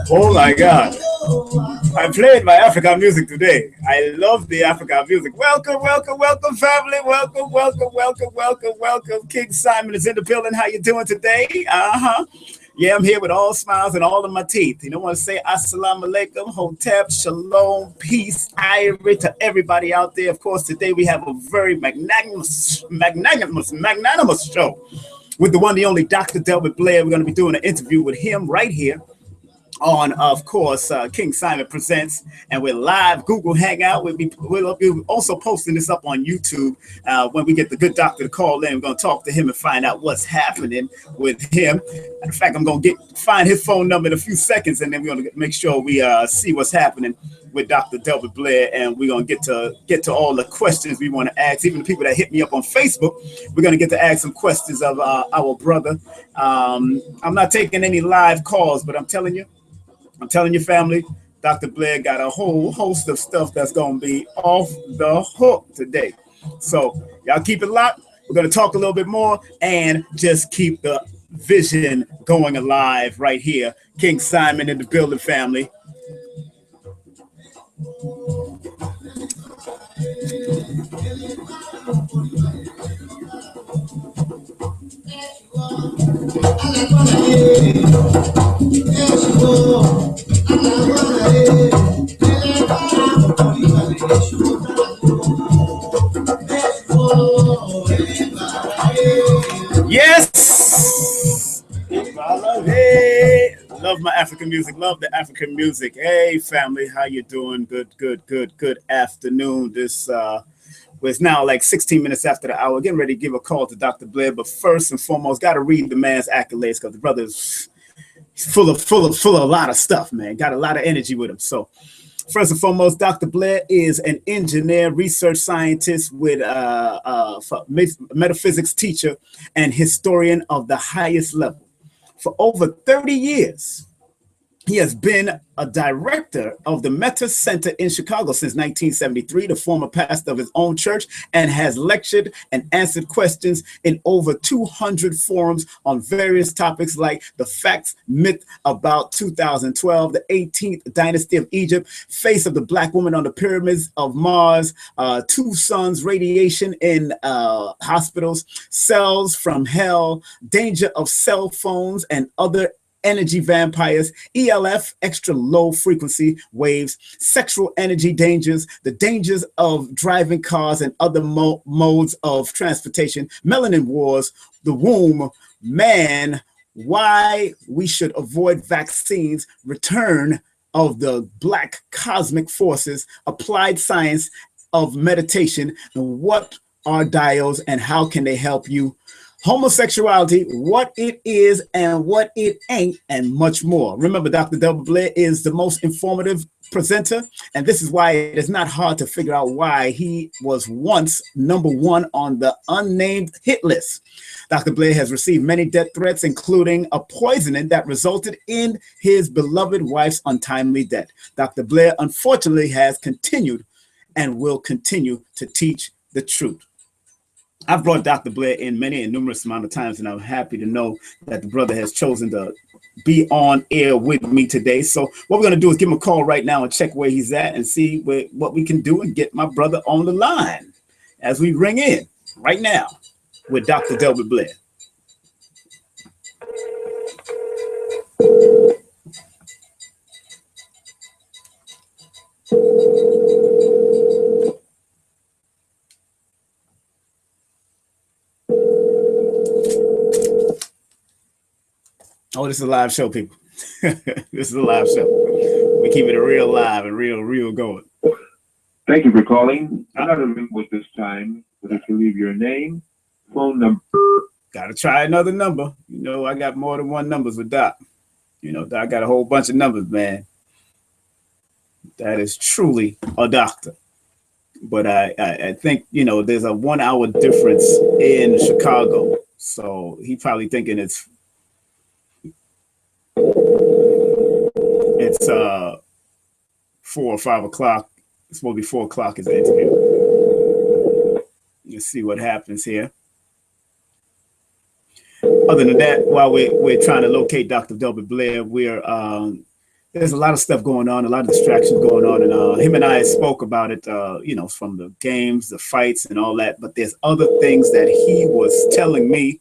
Oh my God. I played my African music today. I love the African music. Welcome, welcome, welcome, family. Welcome, welcome, welcome, welcome, welcome. King Simon is in the building. How you doing today? Yeah, I'm here with all smiles and all of my teeth. You know, I want to say assalamu alaikum, hotep, shalom, peace, irie to everybody out there. Of course, today we have a very magnanimous show with the one, the only Dr. Delbert Blair. We're going to be doing an interview with him right here on, of course, King Simon Presents, and we're live Google Hangout. We'll be also posting this up on YouTube when we get the good doctor to call in. We're going to talk to him and find out what's happening with him. In fact, I'm going to find his phone number in a few seconds, and then we're going to make sure we see what's happening with Dr. Delbert Blair, and we're going to get to all the questions we want to ask. Even the people that hit me up on Facebook, we're going to get to ask some questions of our brother. I'm not taking any live calls, but I'm telling you, family, Dr. Blair got a whole host of stuff that's going to be off the hook today. So y'all keep it locked. We're going to talk a little bit more and just keep the vision going alive right here. King Simon in the building, family. Yes, love my African music. Love the African music. Hey, family, how you doing? Good afternoon. This it's now like 16 minutes after the hour. Getting ready to give a call to Dr. Blair, but first and foremost, got to read the man's accolades because the brother's full of a lot of stuff, man. Got a lot of energy with him. So first and foremost, Dr. Blair is an engineer, research scientist with metaphysics teacher and historian of the highest level. For over 30 years, he has been a director of the Meta Center in Chicago since 1973, the former pastor of his own church, and has lectured and answered questions in over 200 forums on various topics like the facts, myth about 2012, the 18th dynasty of Egypt, face of the black woman on the pyramids of Mars, two sons, radiation in hospitals, cells from hell, danger of cell phones and other energy vampires, ELF, extra low frequency waves, sexual energy dangers, the dangers of driving cars and other modes of transportation, melanin wars, the womb, man, why we should avoid vaccines, return of the black cosmic forces, applied science of meditation, and what are diodes and how can they help you, homosexuality, what it is and what it ain't, and much more. Remember, Dr. Delbert Blair is the most informative presenter, and this is why it is not hard to figure out why he was once #1 on the unnamed hit list. Dr. Blair has received many death threats, including a poisoning that resulted in his beloved wife's untimely death. Dr. Blair, unfortunately, has continued and will continue to teach the truth. I've brought Dr. Blair in many and numerous amount of times, and I'm happy to know that the brother has chosen to be on air with me today. So what we're going to do is give him a call right now and check where he's at and see what we can do and get my brother on the line as we ring in right now with Dr. Delbert Blair. Oh, this is a live show, people. This is a live show. We keep it real live and real going. Thank you for calling. Another ring with this time. Would you leave your name, phone number? Got to try another number. You know, I got more than one numbers with Doc. You know, Doc got a whole bunch of numbers, man. That is truly a doctor. But I think, you know, there's a 1 hour difference in Chicago. So he probably thinking it's 4 or 5 o'clock. It's supposed to be 4 o'clock is the interview. Let's see what happens here. Other than that, while we're trying to locate Dr. Delbert Blair, there's a lot of stuff going on, a lot of distractions going on, and him and I spoke about it, from the games, the fights, and all that. But there's other things that he was telling me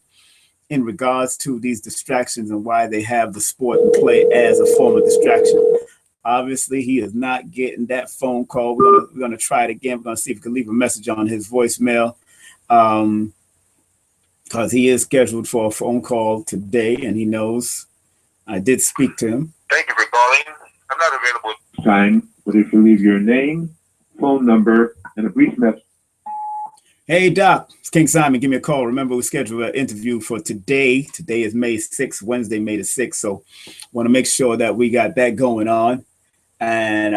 in regards to these distractions and why they have the sport and play as a form of distraction. Obviously, he is not getting that phone call. We're gonna try it again. We're gonna see if we can leave a message on his voicemail, because he is scheduled for a phone call today, and he knows I did speak to him. Thank you for calling. I'm not available at this time, but if you leave your name, phone number, and a brief message. Hey, Doc, it's King Simon. Give me a call. Remember, we scheduled an interview for today. Today is May 6th, Wednesday, May the 6th. So want to make sure that we got that going on. And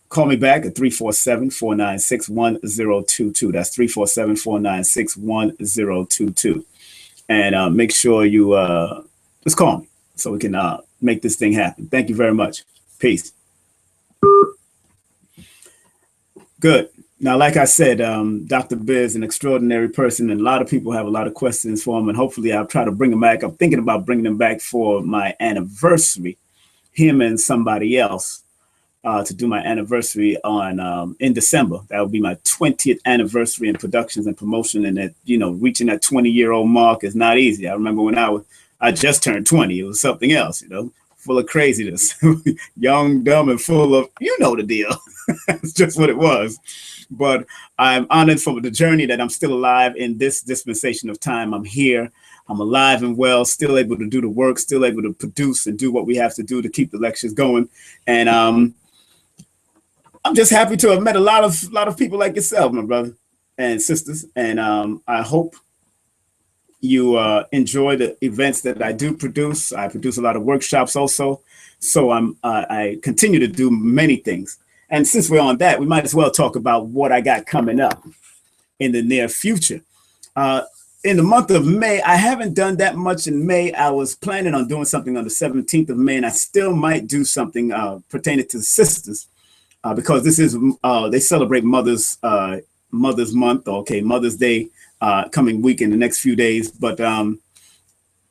call me back at 347-496-1022. That's 347-496-1022. And make sure you just call me so we can make this thing happen. Thank you very much. Peace. Good. Now, like I said, Dr. Blair is an extraordinary person, and a lot of people have a lot of questions for him, and hopefully I'll try to bring him back. I'm thinking about bringing him back for my anniversary, him and somebody else, to do my anniversary on in December. That will be my 20th anniversary in productions and promotion, and that, reaching that 20-year-old mark is not easy. I remember when I just turned 20, it was something else, full of craziness, young, dumb, and full of, the deal. That's just what it was. But I'm honored for the journey that I'm still alive in this dispensation of time. I'm here. I'm alive and well, still able to do the work, still able to produce and do what we have to do to keep the lectures going. And I'm just happy to have met a lot of people like yourself, my brother and sisters. And I hope you enjoy the events that I do produce. I produce a lot of workshops also. So I continue to do many things. And since we're on that, we might as well talk about what I got coming up in the near future. In the month of May, I haven't done that much in May. I was planning on doing something on the 17th of May, and I still might do something pertaining to the sisters, because this is, they celebrate Mother's Month, Mother's Day coming week in the next few days. But the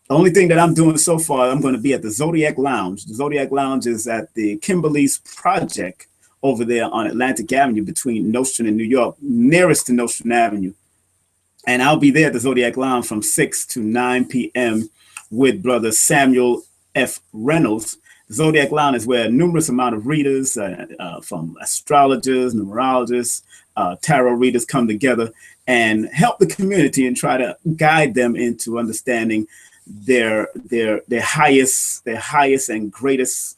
only thing that I'm doing so far, I'm going to be at the Zodiac Lounge. The Zodiac Lounge is at the Kimberly's Project over there on Atlantic Avenue between Nostrand and New York, nearest to Nostrand Avenue. And I'll be there at the Zodiac Lounge from 6 to 9 p.m. with brother Samuel F. Reynolds. The Zodiac Lounge is where a numerous amount of readers from astrologers, numerologists, tarot readers come together and help the community and try to guide them into understanding their highest and greatest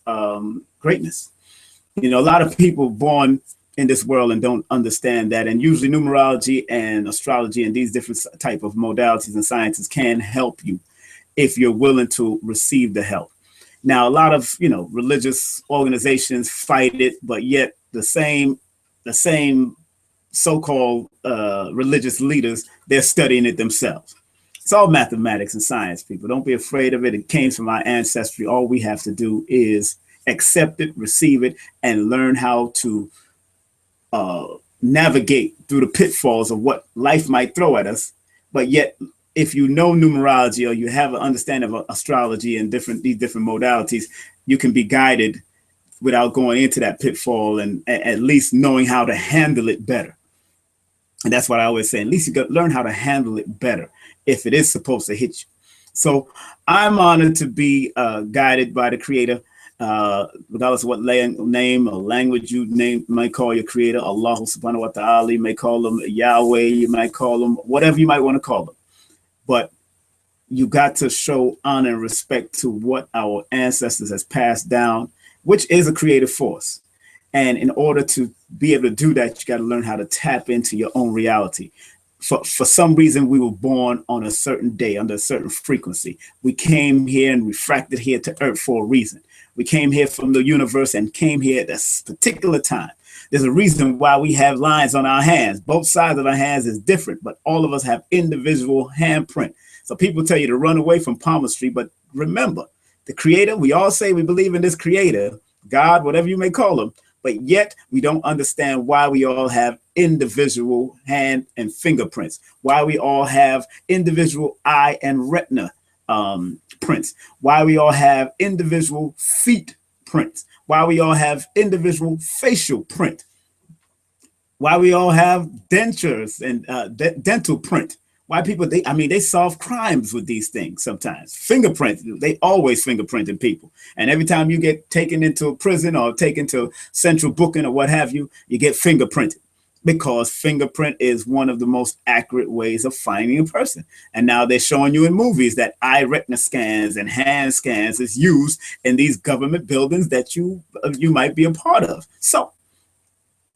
greatness. A lot of people born in this world and don't understand that. And usually numerology and astrology and these different type of modalities and sciences can help you if you're willing to receive the help. Now, a lot of, religious organizations fight it, but yet the same so-called religious leaders, they're studying it themselves. It's all mathematics and science, people. Don't be afraid of it. It came from our ancestry. All we have to do is accept it, receive it, and learn how to navigate through the pitfalls of what life might throw at us. But yet, if you know numerology or you have an understanding of astrology and these different modalities, you can be guided without going into that pitfall and at least knowing how to handle it better. And that's what I always say. At least you got to learn how to handle it better if it is supposed to hit you. So I'm honored to be guided by the Creator. Regardless of what name or language you might call your Creator, Allah subhanahu wa ta'ala, you may call him Yahweh, you might call him whatever you might want to call him. But you got to show honor and respect to what our ancestors has passed down, which is a creative force. And in order to be able to do that, you got to learn how to tap into your own reality. For some reason, we were born on a certain day under a certain frequency. We came here and refracted here to Earth for a reason. We came here from the universe and came here at this particular time. There's a reason why we have lines on our hands. Both sides of our hands is different, but all of us have individual handprint. So people tell you to run away from palmistry, but remember, the Creator, we all say we believe in this Creator, God, whatever you may call him, but yet we don't understand why we all have individual hand and fingerprints, why we all have individual eye and retina prints, why we all have individual feet prints, why we all have individual facial print, why we all have dentures and dental print. Why people, they solve crimes with these things sometimes. Fingerprints, they always fingerprinting people. And every time you get taken into a prison or taken to central booking or what have you, you get fingerprinted, because fingerprint is one of the most accurate ways of finding a person. And now they're showing you in movies that eye retina scans and hand scans is used in these government buildings that you might be a part of. So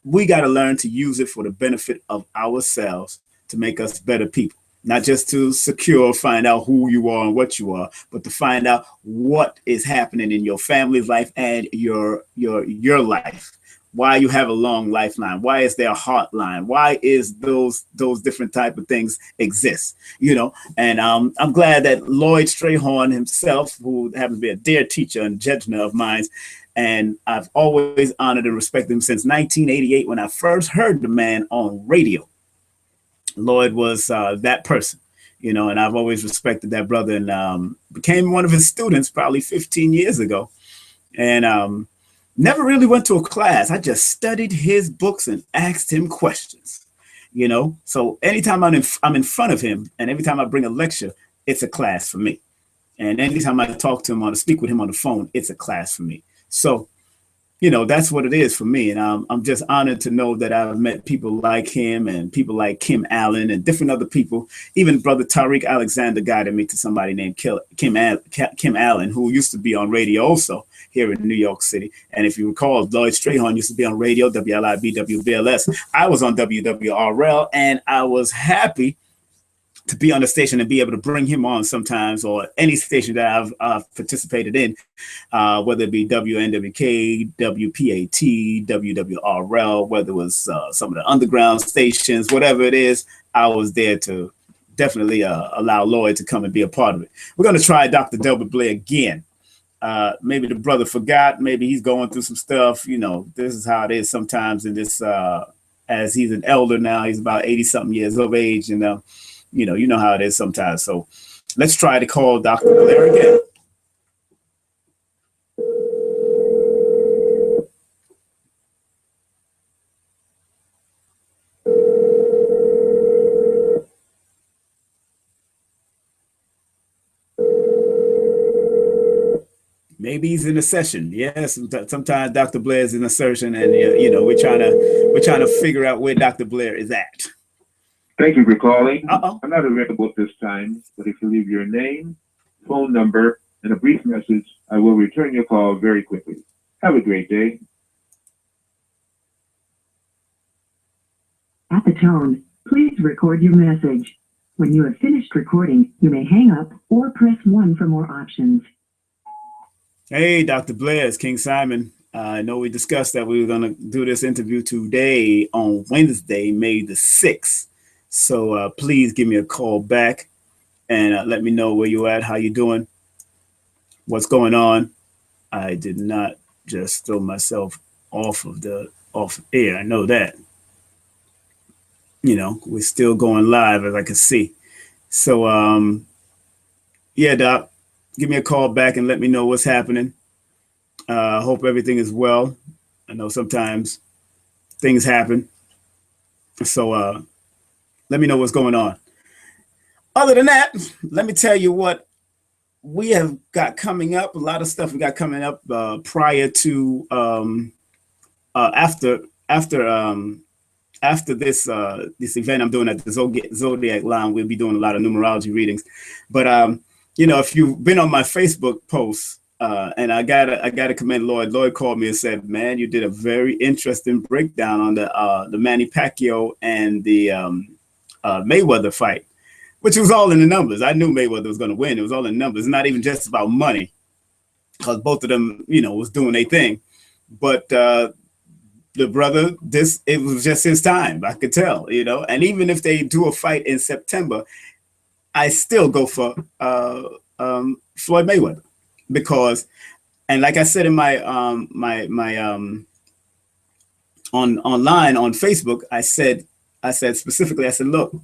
we got to learn to use it for the benefit of ourselves, to make us better people. Not just to find out who you are and what you are, but to find out what is happening in your family's life and your life. Why you have a long lifeline? Why is there a hotline? Why is those different type of things exist? And I'm glad that Lloyd Strayhorn himself, who happens to be a dear teacher and gentleman of mine, and I've always honored and respected him since 1988 when I first heard the man on radio. Lloyd was that person, and I've always respected that brother, and became one of his students probably 15 years ago, and never really went to a class. I just studied his books and asked him questions, So anytime I'm in front of him, and every time I bring a lecture, it's a class for me. And anytime I talk to him or speak with him on the phone, it's a class for me. So that's what it is for me. And I'm just honored to know that I've met people like him and people like Kim Allen and different other people. Even Brother Tariq Alexander guided me to somebody named Kim Allen, who used to be on radio also here in New York City. And if you recall, Lloyd Strayhorn used to be on radio, WLIB, WBLS. I was on WWRL, and I was happy to be on the station and be able to bring him on sometimes, or any station that I've participated in, whether it be WNWK, WPAT, WWRL, whether it was some of the underground stations, whatever it is, I was there to definitely allow Lloyd to come and be a part of it. We're going to try Dr. Delbert Blair again. Maybe the brother forgot, maybe he's going through some stuff. This is how it is sometimes in this, as he's an elder now, he's about 80 something years of age, and you know how it is sometimes. So let's try to call Dr. Blair again. Maybe he's in a session. Yes, sometimes Dr. Blair is in a session, and we're trying to figure out where Dr. Blair is at. Thank you for calling. I'm not available at this time, but if you leave your name, phone number, and a brief message, I will return your call very quickly. Have a great day. At the tone, please record your message. When you have finished recording, you may hang up or press 1 for more options. Hey, Dr. Blair, it's King Simon. I know we discussed that we were going to do this interview today on Wednesday, May the 6th. So please give me a call back and let me know where you're at, how you doing, what's going on. I did not just throw myself off air. I know that. We're still going live, as I can see. So yeah, Doc, give me a call back and let me know what's happening. Hope everything is well. I know sometimes things happen. So let me know what's going on. Other than that, let me tell you what we have got coming up. A lot of stuff we got coming up prior to after this event I'm doing at the Zodiac Line. We'll be doing a lot of numerology readings. But if you've been on my Facebook posts, and I gotta commend Lloyd. Lloyd called me and said, "Man, you did a very interesting breakdown on the Manny Pacquiao and the Mayweather fight," which was all in the numbers. I knew Mayweather was going to win. It was all in the numbers. It's not even just about money, because both of them, was doing their thing. But the brother, it was just his time. I could tell, And even if they do a fight in September, I still go for Floyd Mayweather, because, and like I said in my online on Facebook, I said specifically, I said, look,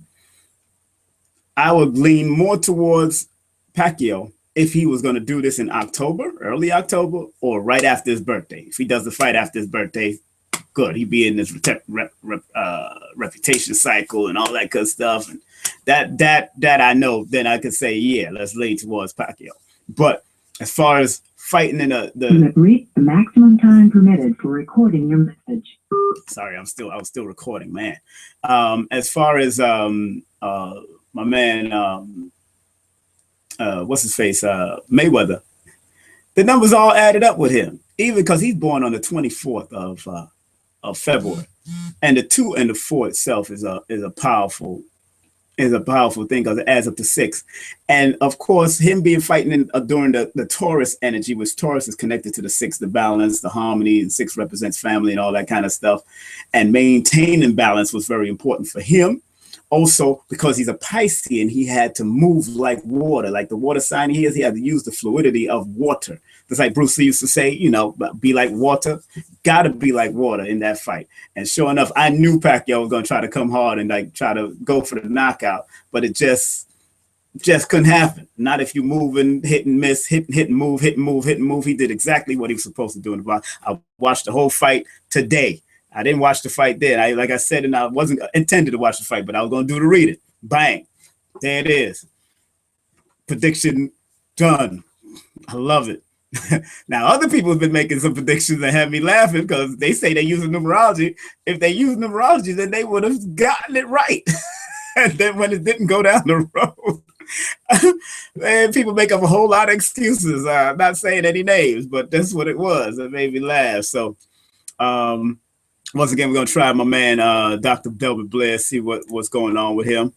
I would lean more towards Pacquiao if he was going to do this in October, early October, or right after his birthday. If he does the fight after his birthday, good. He'd be in this reputation cycle and all that good stuff. And that I know, then I could say, yeah, let's lean towards Pacquiao. But as far as fighting in You have reached the maximum time permitted for recording your message. Sorry, I was still recording, man. As far as my man, what's his face, Mayweather, the numbers all added up with him, even because he's born on the 24th of February, and the 2 and the 4 itself is a powerful thing because it adds up to 6. And of course, him being fighting during the Taurus energy, which Taurus is connected to the 6, the balance, the harmony, and 6 represents family and all that kind of stuff. And maintaining balance was very important for him. Also, because he's a Piscean, he had to move like water, like the water sign he is. He had to use the fluidity of water. Just like Bruce Lee used to say, be like water. Got to be like water in that fight. And sure enough, I knew Pacquiao was going to try to come hard and like try to go for the knockout, but it just couldn't happen. Not if you move and hit and miss, hit and move, hit and move, hit and move. He did exactly what he was supposed to do in the fight. I watched the whole fight today. I didn't watch the fight then. Like I said, and I wasn't intended to watch the fight, but I was going to do the reading. Bang. There it is. Prediction done. I love it. Now, other people have been making some predictions that have me laughing because they say they're using numerology. If they use numerology, then they would have gotten it right. And then when it didn't go down the road, man, people make up a whole lot of excuses. I'm not saying any names, but that's what it was. It made me laugh. So, once again, we're going to try my man, Dr. Delbert Blair, see what's going on with him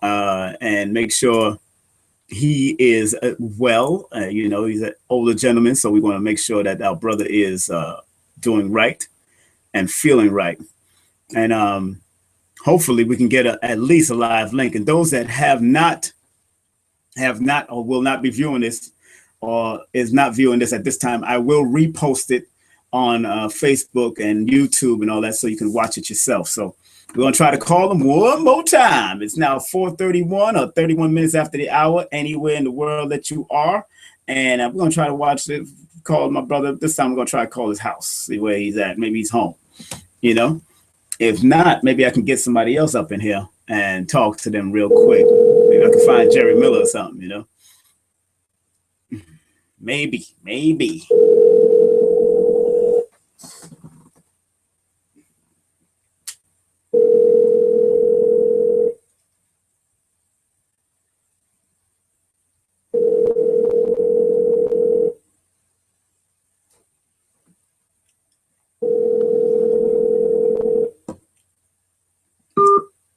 and make sure he is well. He's an older gentleman, so we want to make sure that our brother is doing right and feeling right. And hopefully we can get at least a live link. And those that have not or will not be viewing this or is not viewing this at this time, I will repost it on Facebook and YouTube and all that, so you can watch it yourself. So we're going to try to call them one more time. It's now 4:31 or 31 minutes after the hour, anywhere in the world that you are. And we're going to try to call my brother. This time we're going to try to call his house, see where he's at. Maybe he's home, If not, maybe I can get somebody else up in here and talk to them real quick. Maybe I can find Jerry Miller or something, Maybe.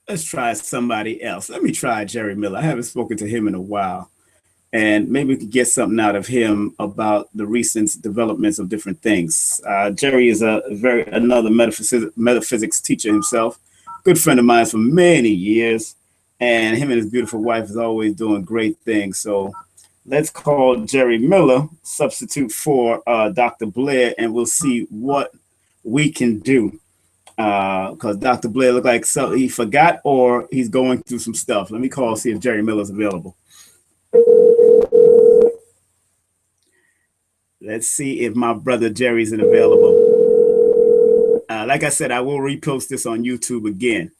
Let's try somebody else. Let me try Jerry Miller. I haven't spoken to him in a while. And maybe we could get something out of him about the recent developments of different things. Jerry is another metaphysics teacher himself, good friend of mine for many years. And him and his beautiful wife is always doing great things. So let's call Jerry Miller, substitute for Dr. Blair, and we'll see what we can do. Because Dr. Blair looked like he forgot or he's going through some stuff. Let me call, see if Jerry Miller's available. Let's see if my brother Jerry's available. Like I said, I will repost this on YouTube again.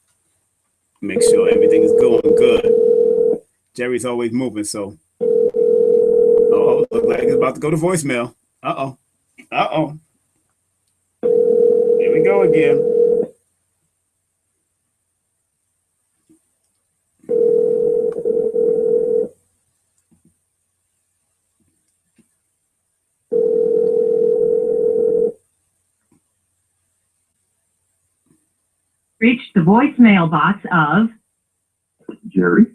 Make sure everything is going good. Jerry's always moving, so. Oh, look like it's about to go to voicemail. Uh-oh. Here we go again. Reached the voicemail box of Jerry.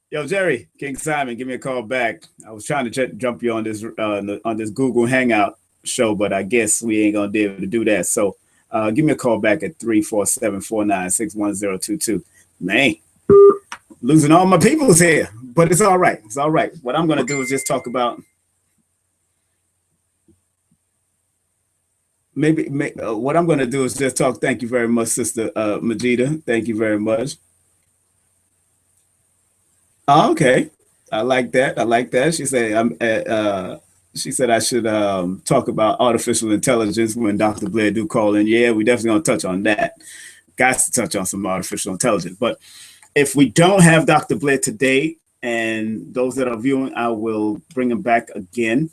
Yo, Jerry, King Simon, give me a call back. I was trying to jump you on this Google Hangout show, but I guess we ain't gonna be able to do that. So give me a call back at 347-496-1022. Man, losing all my peoples here, but it's all right. It's all right. What I'm gonna do is just talk about. what I'm going to do is just talk. Thank you very much, Sister Majida. Thank you very much. Oh, okay. I like that. I like that. She said I should talk about artificial intelligence when Dr. Blair do call in. Yeah, we definitely gonna touch on that. Got to touch on some artificial intelligence. But if we don't have Dr. Blair today, and those that are viewing, I will bring him back again.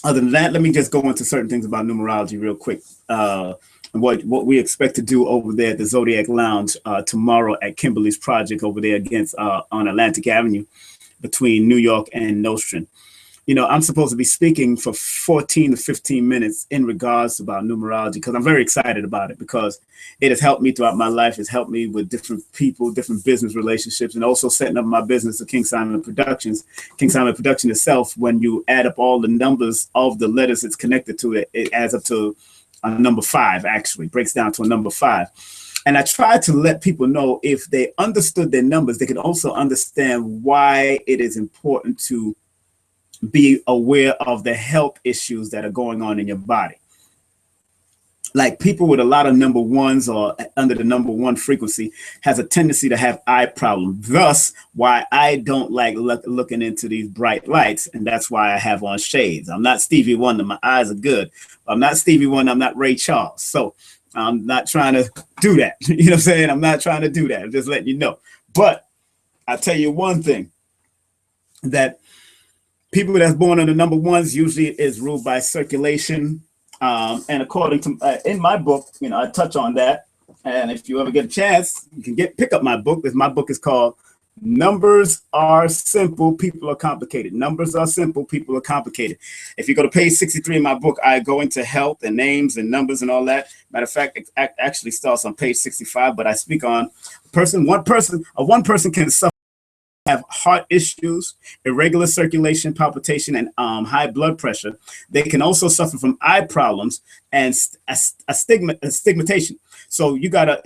Other than that, let me just go into certain things about numerology real quick. And what we expect to do over there at the Zodiac Lounge tomorrow at Kimberly's Project over there against on Atlantic Avenue between New York and Nostrand. You know, I'm supposed to be speaking for 14 to 15 minutes in regards about numerology because I'm very excited about it because it has helped me throughout my life. It's helped me with different people, different business relationships, and also setting up my business of King Simon Productions. King Simon Production itself, when you add up all the numbers of the letters it's connected to, it adds up to a number 5, actually breaks down to a number 5. And I try to let people know if they understood their numbers, they could also understand why it is important to be aware of the health issues that are going on in your body. Like people with a lot of number 1s or under the number 1 frequency has a tendency to have eye problems. Thus, why I don't like looking into these bright lights. And that's why I have on shades. I'm not Stevie Wonder. My eyes are good. I'm not Stevie Wonder. I'm not Ray Charles. So I'm not trying to do that. You know what I'm saying? I'm not trying to do that. I'm just letting you know. But I'll tell you one thing, that people that's born under number 1s usually is ruled by circulation. And according to in my book, you know, I touch on that. And if you ever get a chance, you can pick up my book. My book is called Numbers Are Simple, People Are Complicated. Numbers are simple, people are complicated. If you go to page 63 in my book, I go into health and names and numbers and all that. Matter of fact, it actually starts on page 65, but I speak on one person can suffer, have heart issues, irregular circulation, palpitation, and high blood pressure. They can also suffer from eye problems and astigmatation. So you gotta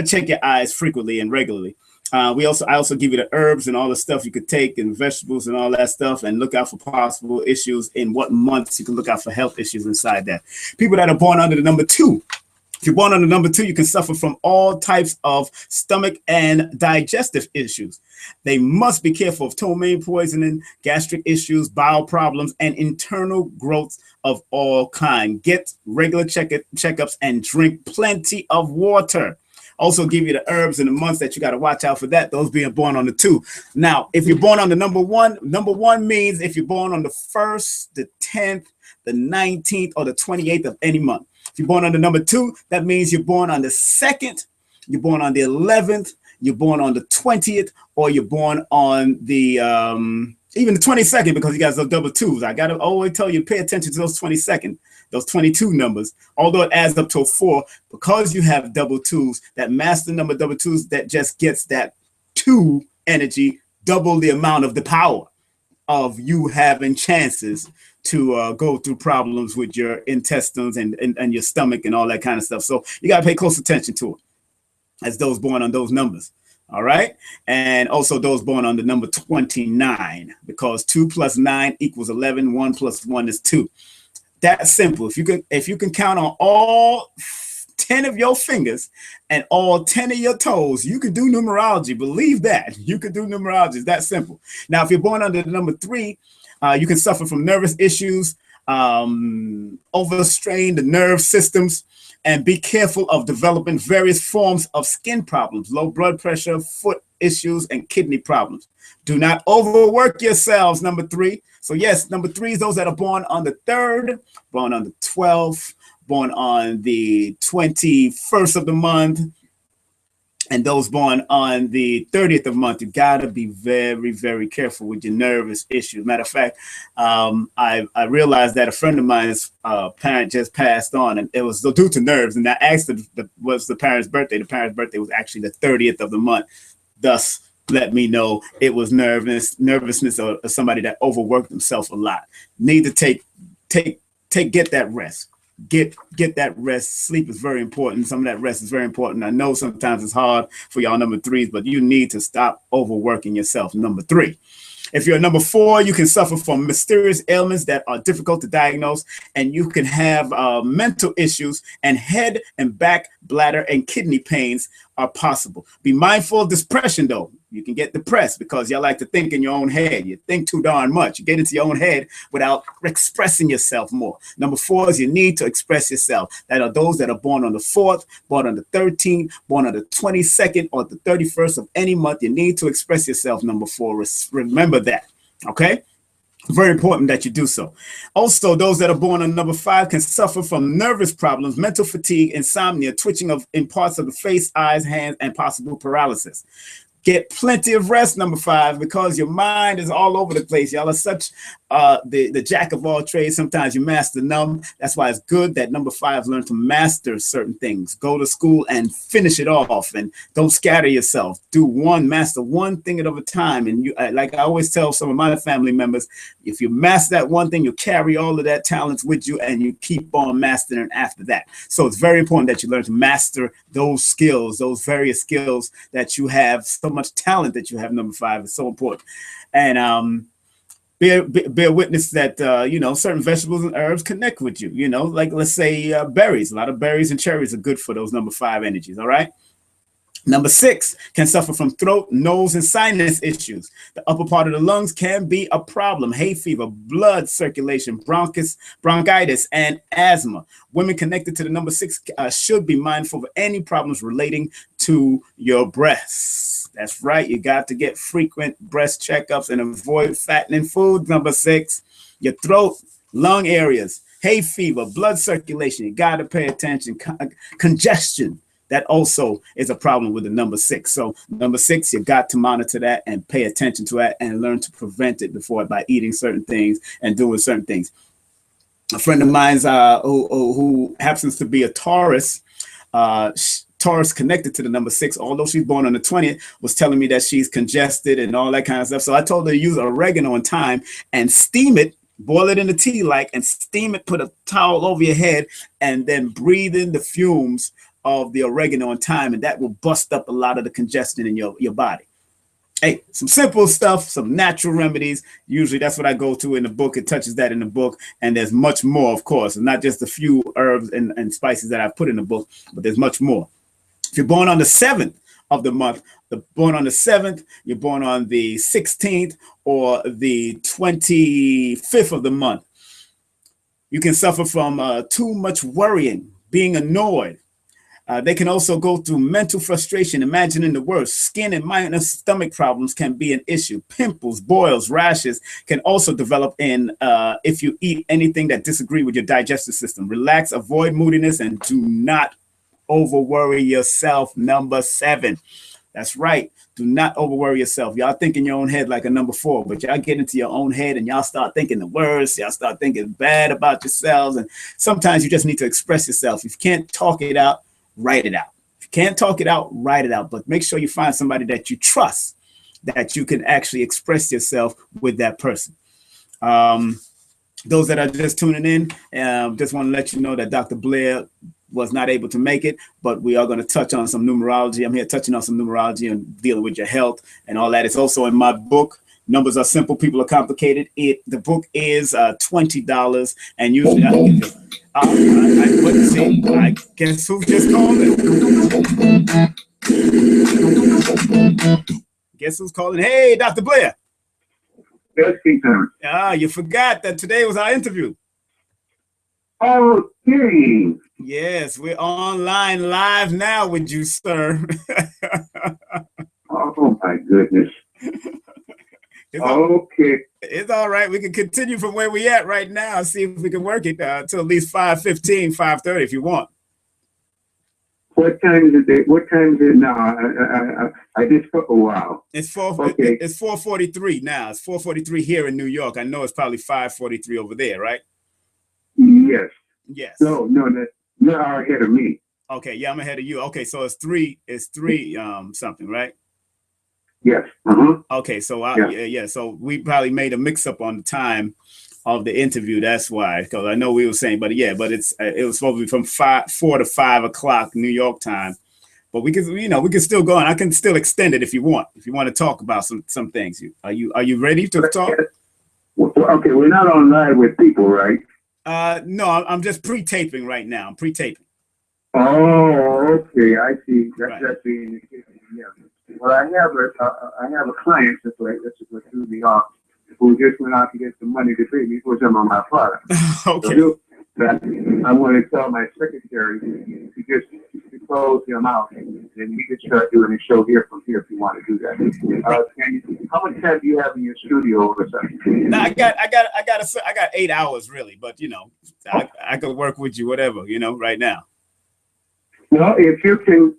check your eyes frequently and regularly. I also give you the herbs and all the stuff you could take and vegetables and all that stuff, and look out for possible issues in what months you can look out for health issues inside that. People that are born under the number 2. If you're born under number 2, you can suffer from all types of stomach and digestive issues. They must be careful of ptomaine poisoning, gastric issues, bowel problems, and internal growth of all kind. Get regular checkups and drink plenty of water. Also give you the herbs in the months that you got to watch out for that, those being born on the 2. Now, if you're born on the number 1 means if you're born on the 1st, the 10th, the 19th, or the 28th of any month. If you're born on the number 2, that means you're born on the 2nd, you're born on the 11th, you're born on the 20th, or you're born on the even the 22nd, because you got those double 2s. I gotta always tell you, pay attention to those 22nd, those 22 numbers. Although it adds up to a 4, because you have double 2s, that master number double 2s, that just gets that 2 energy, double the amount of the power of you having chances to go through problems with your intestines and your stomach and all that kind of stuff. So you got to pay close attention to it as those born on those numbers. All right. And also those born on the number 29, because 2 plus 9 equals 11. 1 plus 1 is 2. That's simple. If you can count on all 10 of your fingers and all 10 of your toes, you can do numerology. Believe that. You can do numerology. It's that simple. Now, if you're born under the number 3, you can suffer from nervous issues, overstrain the nerve systems, and be careful of developing various forms of skin problems, low blood pressure, foot issues, and kidney problems. Do not overwork yourselves, number 3. So yes, number 3 is those that are born on the 3rd, born on the 12th, born on the 21st of the month, and those born on the 30th of the month. You gotta be very, very careful with your nervous issues. Matter of fact, I realized that a friend of mine's parent just passed on, and it was due to nerves. And I asked was the parent's birthday. The parent's birthday was actually the 30th of the month. Thus, let me know it was nervousness or somebody that overworked themselves a lot. Need to get that rest. Get that rest. Sleep is very important. Some of that rest is very important. I know sometimes it's hard for y'all number 3s, but you need to stop overworking yourself, number 3. If you're a number 4, you can suffer from mysterious ailments that are difficult to diagnose, and you can have mental issues, and head and back, bladder, and kidney pains are possible. Be mindful of depression, though. You can get depressed because y'all like to think in your own head. You think too darn much. You get into your own head without expressing yourself more. Number 4 is you need to express yourself. That are those that are born on the 4th, born on the 13th, born on the 22nd, or the 31st of any month. You need to express yourself, number 4. Remember that, okay? Very important that you do so. Also, those that are born on number 5 can suffer from nervous problems, mental fatigue, insomnia, twitching in parts of the face, eyes, hands, and possible paralysis. Get plenty of rest, number 5, because your mind is all over the place. Y'all are such the jack of all trades. Sometimes you master none. That's why it's good that number 5 learn to master certain things. Go to school and finish it off, and don't scatter yourself. Master one thing at a time. And you, like I always tell some of my family members, if you master that one thing, you carry all of that talents with you, and you keep on mastering after that. So it's very important that you learn to master those skills, those various skills that you have. So much talent that you have, number 5, is so important. And bear witness that certain vegetables and herbs connect with you. Like, let's say berries. A lot of berries and cherries are good for those number 5 energies. All right. Number 6 can suffer from throat, nose, and sinus issues. The upper part of the lungs can be a problem. Hay fever, blood circulation, bronchitis, and asthma. Women connected to the number 6 should be mindful of any problems relating to your breasts. That's right. You got to get frequent breast checkups and avoid fattening foods. Number 6, your throat, lung areas, hay fever, blood circulation. You got to pay attention. Congestion. That also is a problem with the number 6. So number 6, you got to monitor that and pay attention to that and learn to prevent it by eating certain things and doing certain things. A friend of mine's who happens to be a Taurus, Taurus connected to the number 6, although she's born on the 20th, was telling me that she's congested and all that kind of stuff. So I told her to use oregano and thyme and steam it, boil it in the tea and steam it, put a towel over your head, and then breathe in the fumes of the oregano and thyme, and that will bust up a lot of the congestion in your body. Hey, some simple stuff, some natural remedies. Usually that's what I go to in the book. It touches that in the book, and there's much more, of course, and not just a few herbs and spices that I've put in the book, but there's much more. If you're born on the 7th of the month, you're born on the 16th, or the 25th of the month, you can suffer from too much worrying, being annoyed. They can also go through mental frustration, imagining the worst. Skin and minor stomach problems can be an issue. Pimples, boils, rashes can also develop if you eat anything that disagree with your digestive system. Relax, avoid moodiness, and do not over-worry yourself. Number 7. That's right. Do not over-worry yourself. Y'all think in your own head like a number 4, but y'all get into your own head and y'all start thinking the worst. Y'all start thinking bad about yourselves. And sometimes you just need to express yourself. If you can't talk it out, write it out. If you can't talk it out, write it out. But make sure you find somebody that you trust, that you can actually express yourself with that person. Those that are just tuning in, just want to let you know that Dr. Blair was not able to make it, but we are going to touch on some numerology. I'm here touching on some numerology and dealing with your health and all that. It's also in my book. Numbers are simple, people are complicated. The book is $20, and usually I guess who just called it? Guess who's calling? Hey, Dr. Blair. Yes, Peter. You forgot that today was our interview. Oh, hey. Yes, we're online live now with you, sir. Oh, my goodness. It's all right. We can continue from where we at right now. See if we can work it till at least 5:15, 5:30 if you want. What time is it? What time is it now? I just wow. It's 4:43 now. It's 4:43 here in New York. I know it's probably 5:43 over there, right? Yes. Yes. No, you're ahead of me. Okay, yeah, I'm ahead of you. Okay, so it's three something, right? Yes. Uh-huh. Okay, so so we probably made a mix-up on the time of the interview. That's why, because I know we were saying, but it was supposed to be from 4 to 5 o'clock New York time, but we can, we can still go on. I can still extend it if you want to talk about some things. Are you ready to talk? Well, okay, we're not on live with people, right? No, I'm just pre-taping right now. I'm pre-taping. Oh, okay, I see. Right. That's the yeah. Well, I have a client that's through the office who just went out to get some money to pay me for some of my products. Okay. So I want to tell my secretary to just to close him out, and then we can start doing a show here from here if you want to do that. How much time do you have in your studio or something? No, I got 8 hours really, but I could work with you, whatever, right now. Well, if you can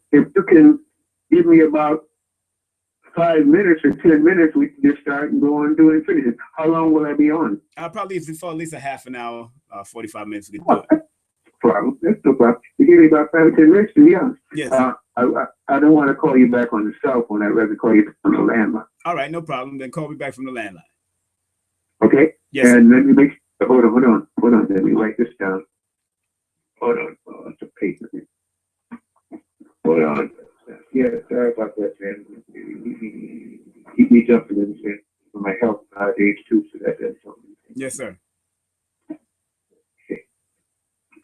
give me about 5 minutes or 10 minutes, we can just start and go on doing it. Finish it. How long will I be on? I'll probably for at least a half an hour, 45 minutes. Problem. That's no problem. You give me about 5 or 10 minutes, to be honest. Yes. I don't want to call you back on the cell phone. I'd rather call you on the landline. All right, no problem. Then call me back from the landline. Okay. Yes. And let me make. Hold on. Let me write this down. Hold on. Oh, it's a paper. Hold on. Yeah, sorry about that, man. Keep me jumping in the for my health nowadays too. So that's something. Yes, sir.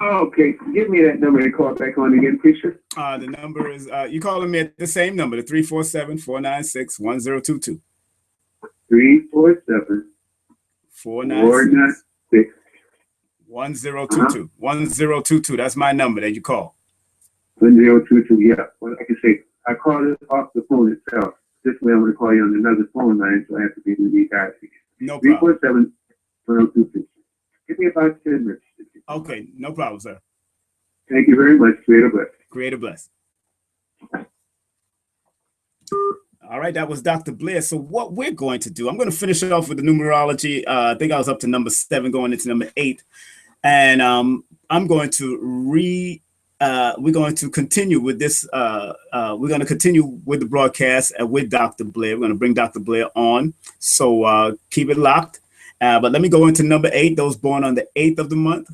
Okay, give me that number to call back on again, please, sir. The number is, you calling me at the same number, the 347-496-1022. 347-496. 1022. 1022. That's my number that you call. 1022, yeah. Well, I can say, I called it off the phone itself. This way I'm going to call you on another phone line, so I have to be with you guys. No problem. 347-426. Give me about 10 minutes. Okay, no problem, sir. Thank you very much. Creator bless. Creator bless. All right, that was Dr. Blair. So what we're going to do, I'm going to finish it off with the numerology. I think I was up to number 7, going into number 8. And I'm going to we're going to continue with this. We're going to continue with the broadcast with Dr. Blair. We're going to bring Dr. Blair on. So keep it locked. But let me go into number 8, those born on the 8th of the month,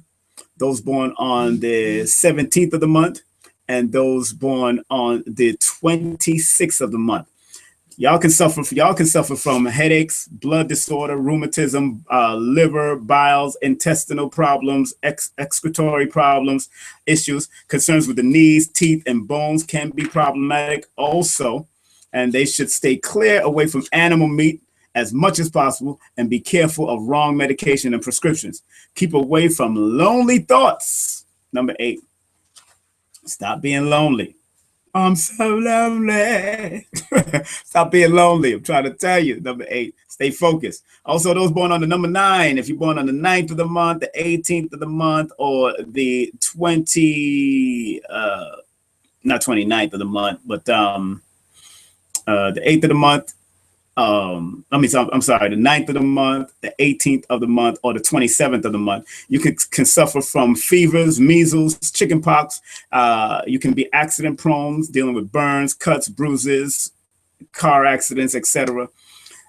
those born on the 17th of the month, and those born on the 26th of the month. Y'all can suffer from headaches, blood disorder, rheumatism, liver, bowels, intestinal problems, excretory problems, issues, concerns with the knees, teeth, and bones can be problematic also. And they should stay clear away from animal meat as much as possible and be careful of wrong medication and prescriptions. Keep away from lonely thoughts. Number 8, stop being lonely. I'm so lonely. Stop being lonely. I'm trying to tell you. Number 8, stay focused. Also, those born on the number 9, if you're born on the 9th of the month, the 18th of the month, or the not 29th of the month, but the 8th of the month, I'm sorry, the 9th of the month, the 18th of the month, or the 27th of the month. You can suffer from fevers, measles, chickenpox. You can be accident prone, dealing with burns, cuts, bruises, car accidents, etc.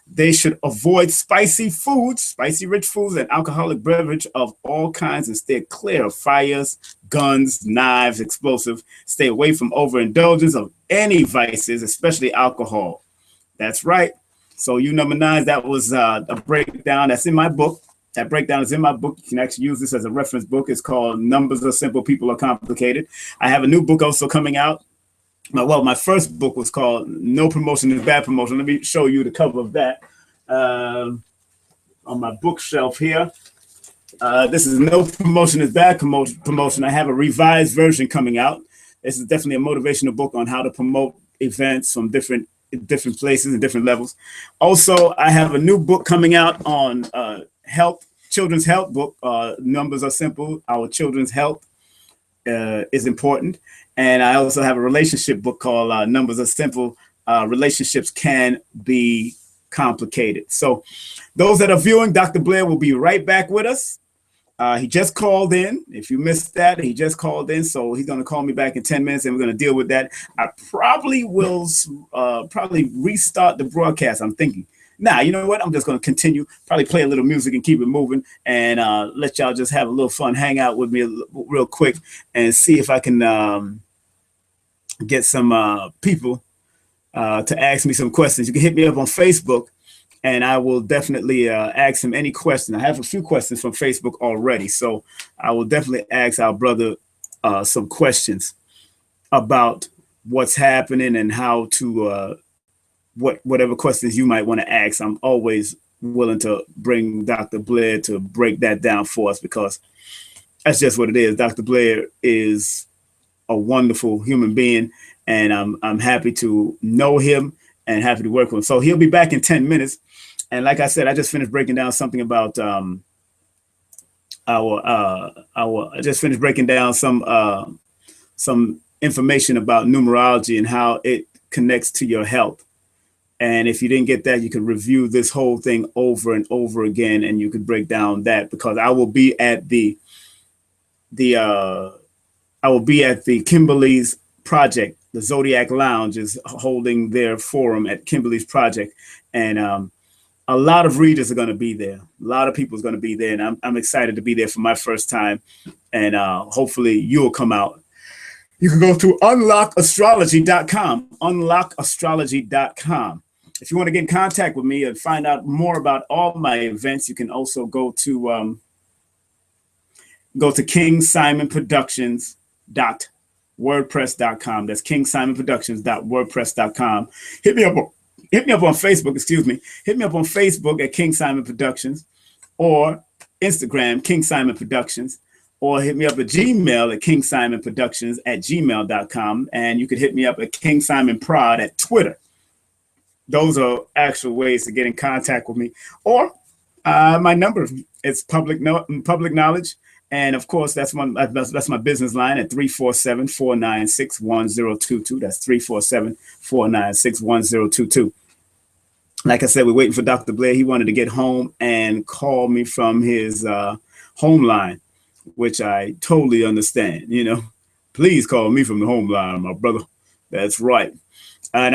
They should avoid spicy rich foods, and alcoholic beverage of all kinds, and stay clear of fires, guns, knives, explosive. Stay away from overindulgence of any vices, especially alcohol. That's right. So you number 9, that was a breakdown that's in my book. That breakdown is in my book. You can actually use this as a reference book. It's called Numbers Are Simple, People Are Complicated. I have a new book also coming out. My first book was called No Promotion is Bad Promotion. Let me show you the cover of that on my bookshelf here. This is No Promotion is Bad Promotion. I have a revised version coming out. This is definitely a motivational book on how to promote events from different places and different levels. Also, I have a new book coming out on health, children's health book. Numbers Are Simple. Our children's health is important. And I also have a relationship book called Numbers Are Simple. Relationships can be complicated. So those that are viewing, Dr. Blair will be right back with us. He just called in. If you missed that, he just called in. So he's going to call me back in 10 minutes and we're going to deal with that. I probably will restart the broadcast. I'm thinking, you know what? I'm just going to continue, probably play a little music and keep it moving and let y'all just have a little fun, hang out with me real quick and see if I can get some people to ask me some questions. You can hit me up on Facebook, and I will definitely ask him any question. I have a few questions from Facebook already, so I will definitely ask our brother some questions about what's happening and how to whatever questions you might want to ask. I'm always willing to bring Dr. Blair to break that down for us, because that's just what it is. Dr. Blair is a wonderful human being, and I'm happy to know him and happy to work with him. So he'll be back in 10 minutes. And like I said, I just finished breaking down something about I just finished breaking down some information about numerology and how it connects to your health. And if you didn't get that, you can review this whole thing over and over again, and you could break down that, because I will be at the Kimberly's Project. The Zodiac Lounge is holding their forum at Kimberly's Project, and a lot of readers are going to be there. A lot of people are going to be there, and I'm excited to be there for my first time. And hopefully you'll come out. You can go to unlockastrology.com, unlockastrology.com. If you want to get in contact with me and find out more about all my events, you can also go to KingSimonProductions.wordpress.com. That's KingSimonProductions.wordpress.com. Hit me up on Facebook, excuse me. Hit me up on Facebook at King Simon Productions, or Instagram, King Simon Productions, or hit me up at Gmail at KingSimonProductions@gmail.com. And you can hit me up at King Simon Prod at Twitter. Those are actual ways to get in contact with me. Or my number, it's public knowledge. And of course, that's my business line at 347-496-1022. That's 347-496-1022. Like I said, we're waiting for Dr. Blair. He wanted to get home and call me from his home line, which I totally understand. You know, please call me from the home line, my brother. That's right. And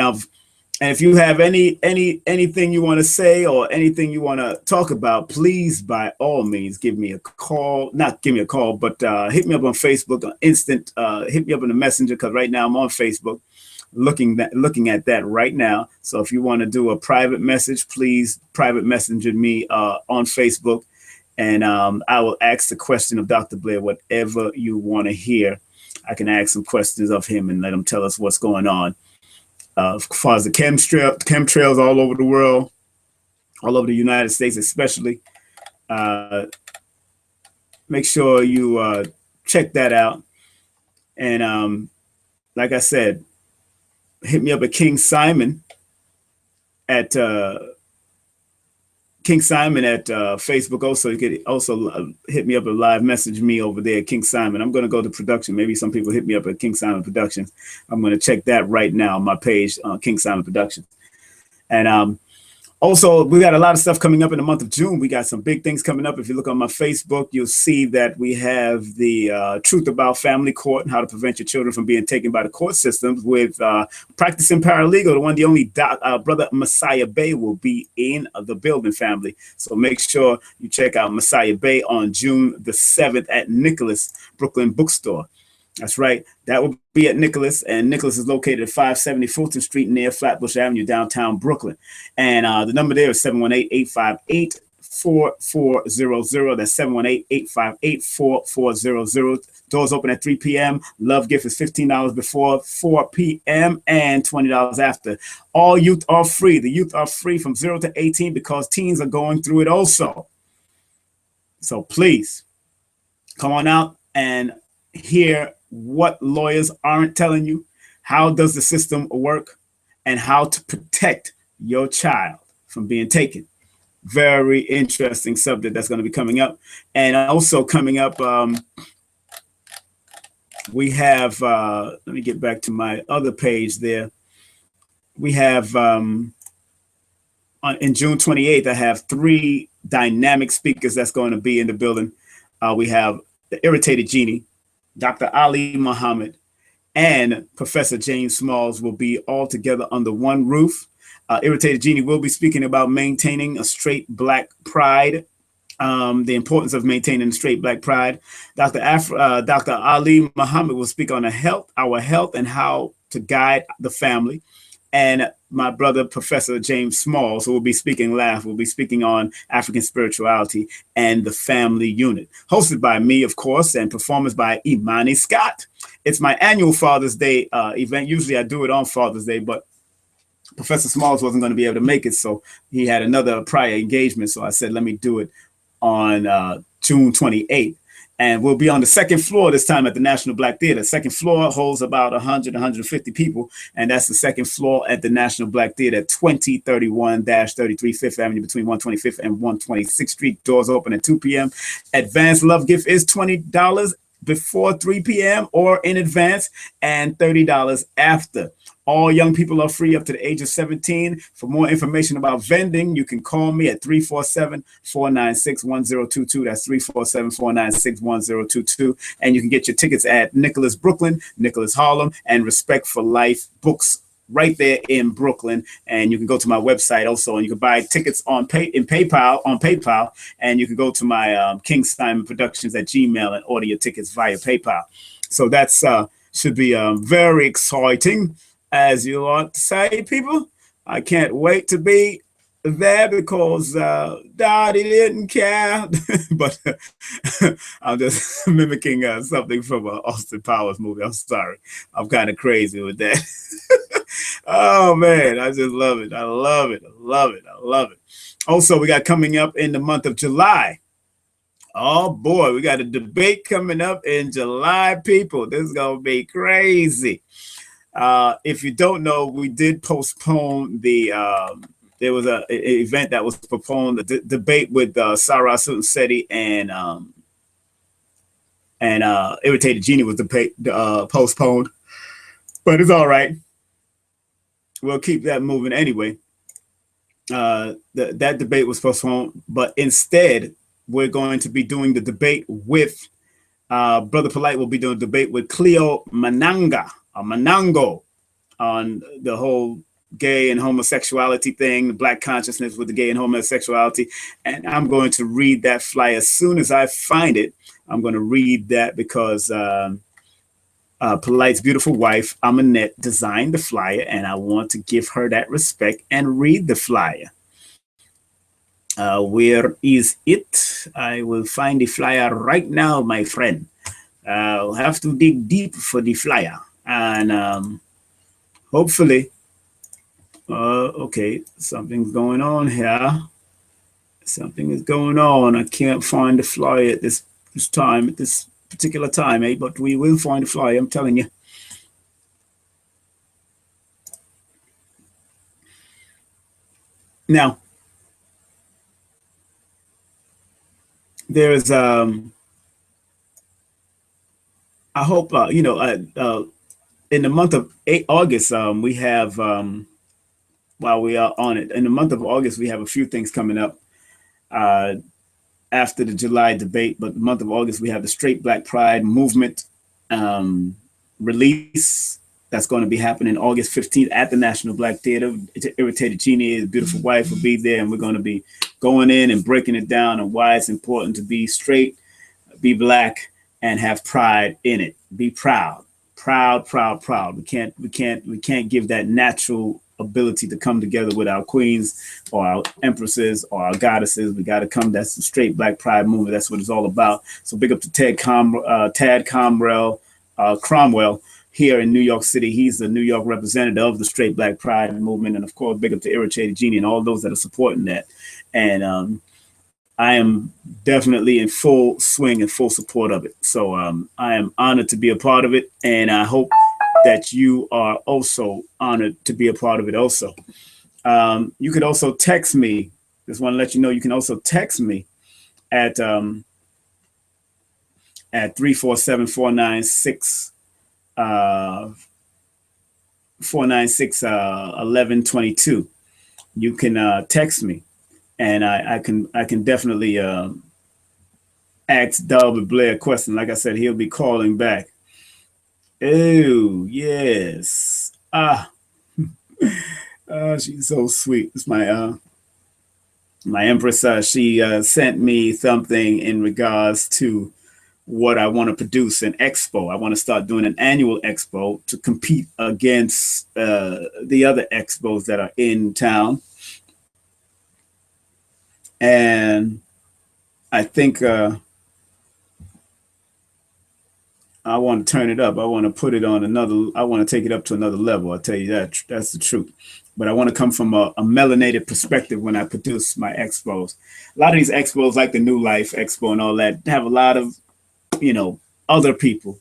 if you have anything you want to say or anything you want to talk about, please, by all means, give me a call. Not give me a call, but hit me up on Facebook, instant. Hit me up in the messenger, because right now I'm on Facebook, looking at that right now. So if you want to do a private message, please private messenger me on Facebook, and I will ask the question of Dr. Blair, whatever you want to hear. I can ask some questions of him and let him tell us what's going on. As far as the chemtrails all over the world, all over the United States especially, make sure you check that out. And like I said, hit me up at King Simon at Facebook. Also, you could also hit me up and live message me over there at King Simon. I'm going to go to production. Maybe some people hit me up at King Simon Productions. I'm going to check that right now on my page, King Simon Productions. And also, we got a lot of stuff coming up in the month of June. We got some big things coming up. If you look on my Facebook, you'll see that we have the Truth About Family Court and how to prevent your children from being taken by the court systems with practicing paralegal. The one, the only brother Messiah Bay will be in the building, family. So make sure you check out Messiah Bay on June the 7th at Nicholas Brooklyn Bookstore. That's right. That will be at Nicholas, and Nicholas is located at 570 Fulton Street near Flatbush Avenue, downtown Brooklyn. And the number there is 718-858-4400. That's 718-858-4400. Doors open at 3 p.m. Love gift is $15 before 4 p.m. and $20 after. All youth are free. The youth are free from 0 to 18 because teens are going through it also. So please come on out and hear what lawyers aren't telling you, how does the system work, and how to protect your child from being taken. Very interesting subject that's going to be coming up. And also coming up, we have, let me get back to my other page there. We have, in June 28th, I have 3 dynamic speakers that's going to be in the building. We have the Irritated Genie, Dr. Ali Muhammad, and Professor James Smalls will be all together under one roof. Irritated Genie will be speaking about maintaining a straight Black pride, the importance of maintaining straight Black pride. Dr. Ali Muhammad will speak on our health and how to guide the family. And my brother, Professor James Smalls, who will be speaking will be speaking on African spirituality and the family unit. Hosted by me, of course, and performance by Imani Scott. It's my annual Father's Day event. Usually I do it on Father's Day, but Professor Smalls wasn't going to be able to make it, so he had another prior engagement. So I said, let me do it on June 28th. And we'll be on the second floor this time at the National Black Theater. Second floor holds about 100, 150 people. And that's the second floor at the National Black Theater at 2031-33 Fifth Avenue between 125th and 126th Street. Doors open at 2 p.m. Advanced love gift is $20 before 3 p.m. or in advance, and $30 after. All young people are free up to the age of 17. For more information about vending, you can call me at 347-496-1022. That's 347-496-1022. And you can get your tickets at Nicholas Brooklyn, Nicholas Harlem, and Respect for Life Books right there in Brooklyn. And you can go to my website also, and you can buy tickets on PayPal, and you can go to my King Simon Productions at Gmail and order your tickets via PayPal. So that's should be very exciting, as you want to say, people. I can't wait to be there because Daddy didn't care. But I'm just mimicking something from an Austin Powers movie. I'm sorry. I'm kind of crazy with that. Oh, man, I just love it. I love it. I love it. I love it. Also, we got coming up in the month of July. Oh, boy, we got a debate coming up in July, people. This is going to be crazy. If you don't know, we did postpone the, there was an event that was postponed, the debate with Sarah Sutton-Seti and Irritated Genie was postponed, but it's all right. We'll keep that moving anyway. That debate was postponed, but instead we're going to be doing the debate with Brother Polite will be doing a debate with Cleo Manango on the whole gay and homosexuality thing, the Black consciousness with the gay and homosexuality. And I'm going to read that flyer as soon as I find it. I'm going to read that because Polite's beautiful wife, Amanette, designed the flyer, and I want to give her that respect and read the flyer. Where is it? I will find the flyer right now, my friend. I'll have to dig deep for the flyer. And hopefully, okay, something's going on here. Something is going on. I can't find the flyer at this time, at this particular time, but we will find the flyer, I'm telling you. Now, there's, I hope, in the month of August, we have, while we are on it, in the month of August, we have a few things coming up after the July debate. But the month of August, we have the Straight Black Pride Movement release that's going to be happening August 15th at the National Black Theater. Irritated Genie, his beautiful wife, will be there, and we're going to be going in and breaking it down on why it's important to be straight, be Black, and have pride in it. Be proud. Proud. We can't give that natural ability to come together with our queens or our empresses or our goddesses. We got to come. That's the Straight Black Pride movement. That's what it's all about. So big up to Tad Cromwell here in New York City. He's the New York representative of the Straight Black Pride movement. And of course, big up to Irritated Genie and all those that are supporting that. And I am definitely in full swing and full support of it. So I am honored to be a part of it. And I hope that you are also honored to be a part of it also. You could also text me. Just want to let you know, you can also text me at 347-496-1122. You can text me, and I can definitely ask Delbert Blair a question. Like I said, he'll be calling back. Oh, yes. She's so sweet. It's my Empress. She sent me something in regards to what I want to produce, an expo. I want to start doing an annual expo to compete against the other expos that are in town. And I think I want to turn it up. I want to put it on another, I want to take it up to another level. I'll tell you that. That's the truth. But I want to come from a melanated perspective when I produce my expos. A lot of these expos, like the New Life Expo and all that, have a lot of, other people,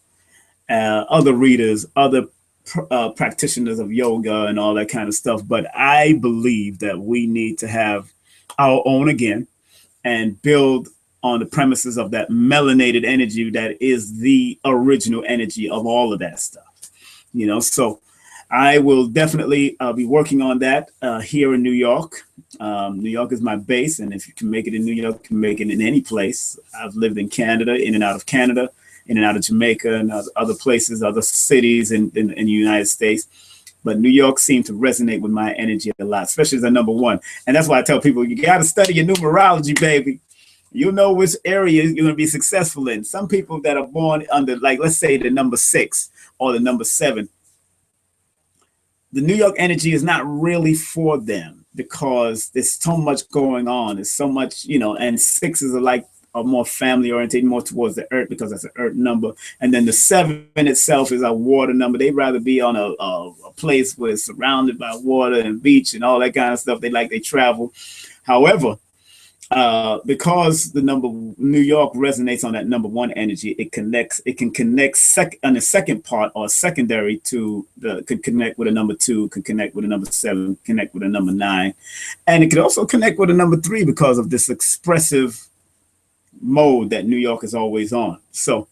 other readers, other practitioners of yoga and all that kind of stuff. But I believe that we need to have our own again and build on the premises of that melanated energy that is the original energy of all of that stuff. So I will definitely be working on that here in New York. New York is my base, and if you can make it in New York, you can make it in any place. I've lived in Canada, in and out of Canada, in and out of Jamaica, and other places, other cities in the United States. But New York seemed to resonate with my energy a lot, especially as a number one. And that's why I tell people, you got to study your numerology, baby. You know which area you're going to be successful in. Some people that are born under, like, let's say the number 6 or the number 7, the New York energy is not really for them because there's so much going on. There's so much, and 6s are more family oriented, more towards the earth because that's an earth number. And then the 7 itself is a water number. They'd rather be on a place where it's surrounded by water and beach and all that kind of stuff. They travel. However, because the number New York resonates on that number 1 energy, it can connect on the second part or secondary to could connect with a number 2, could connect with a number 7, connect with a number 9, and it could also connect with a number 3 because of this expressive mode that New York is always on. So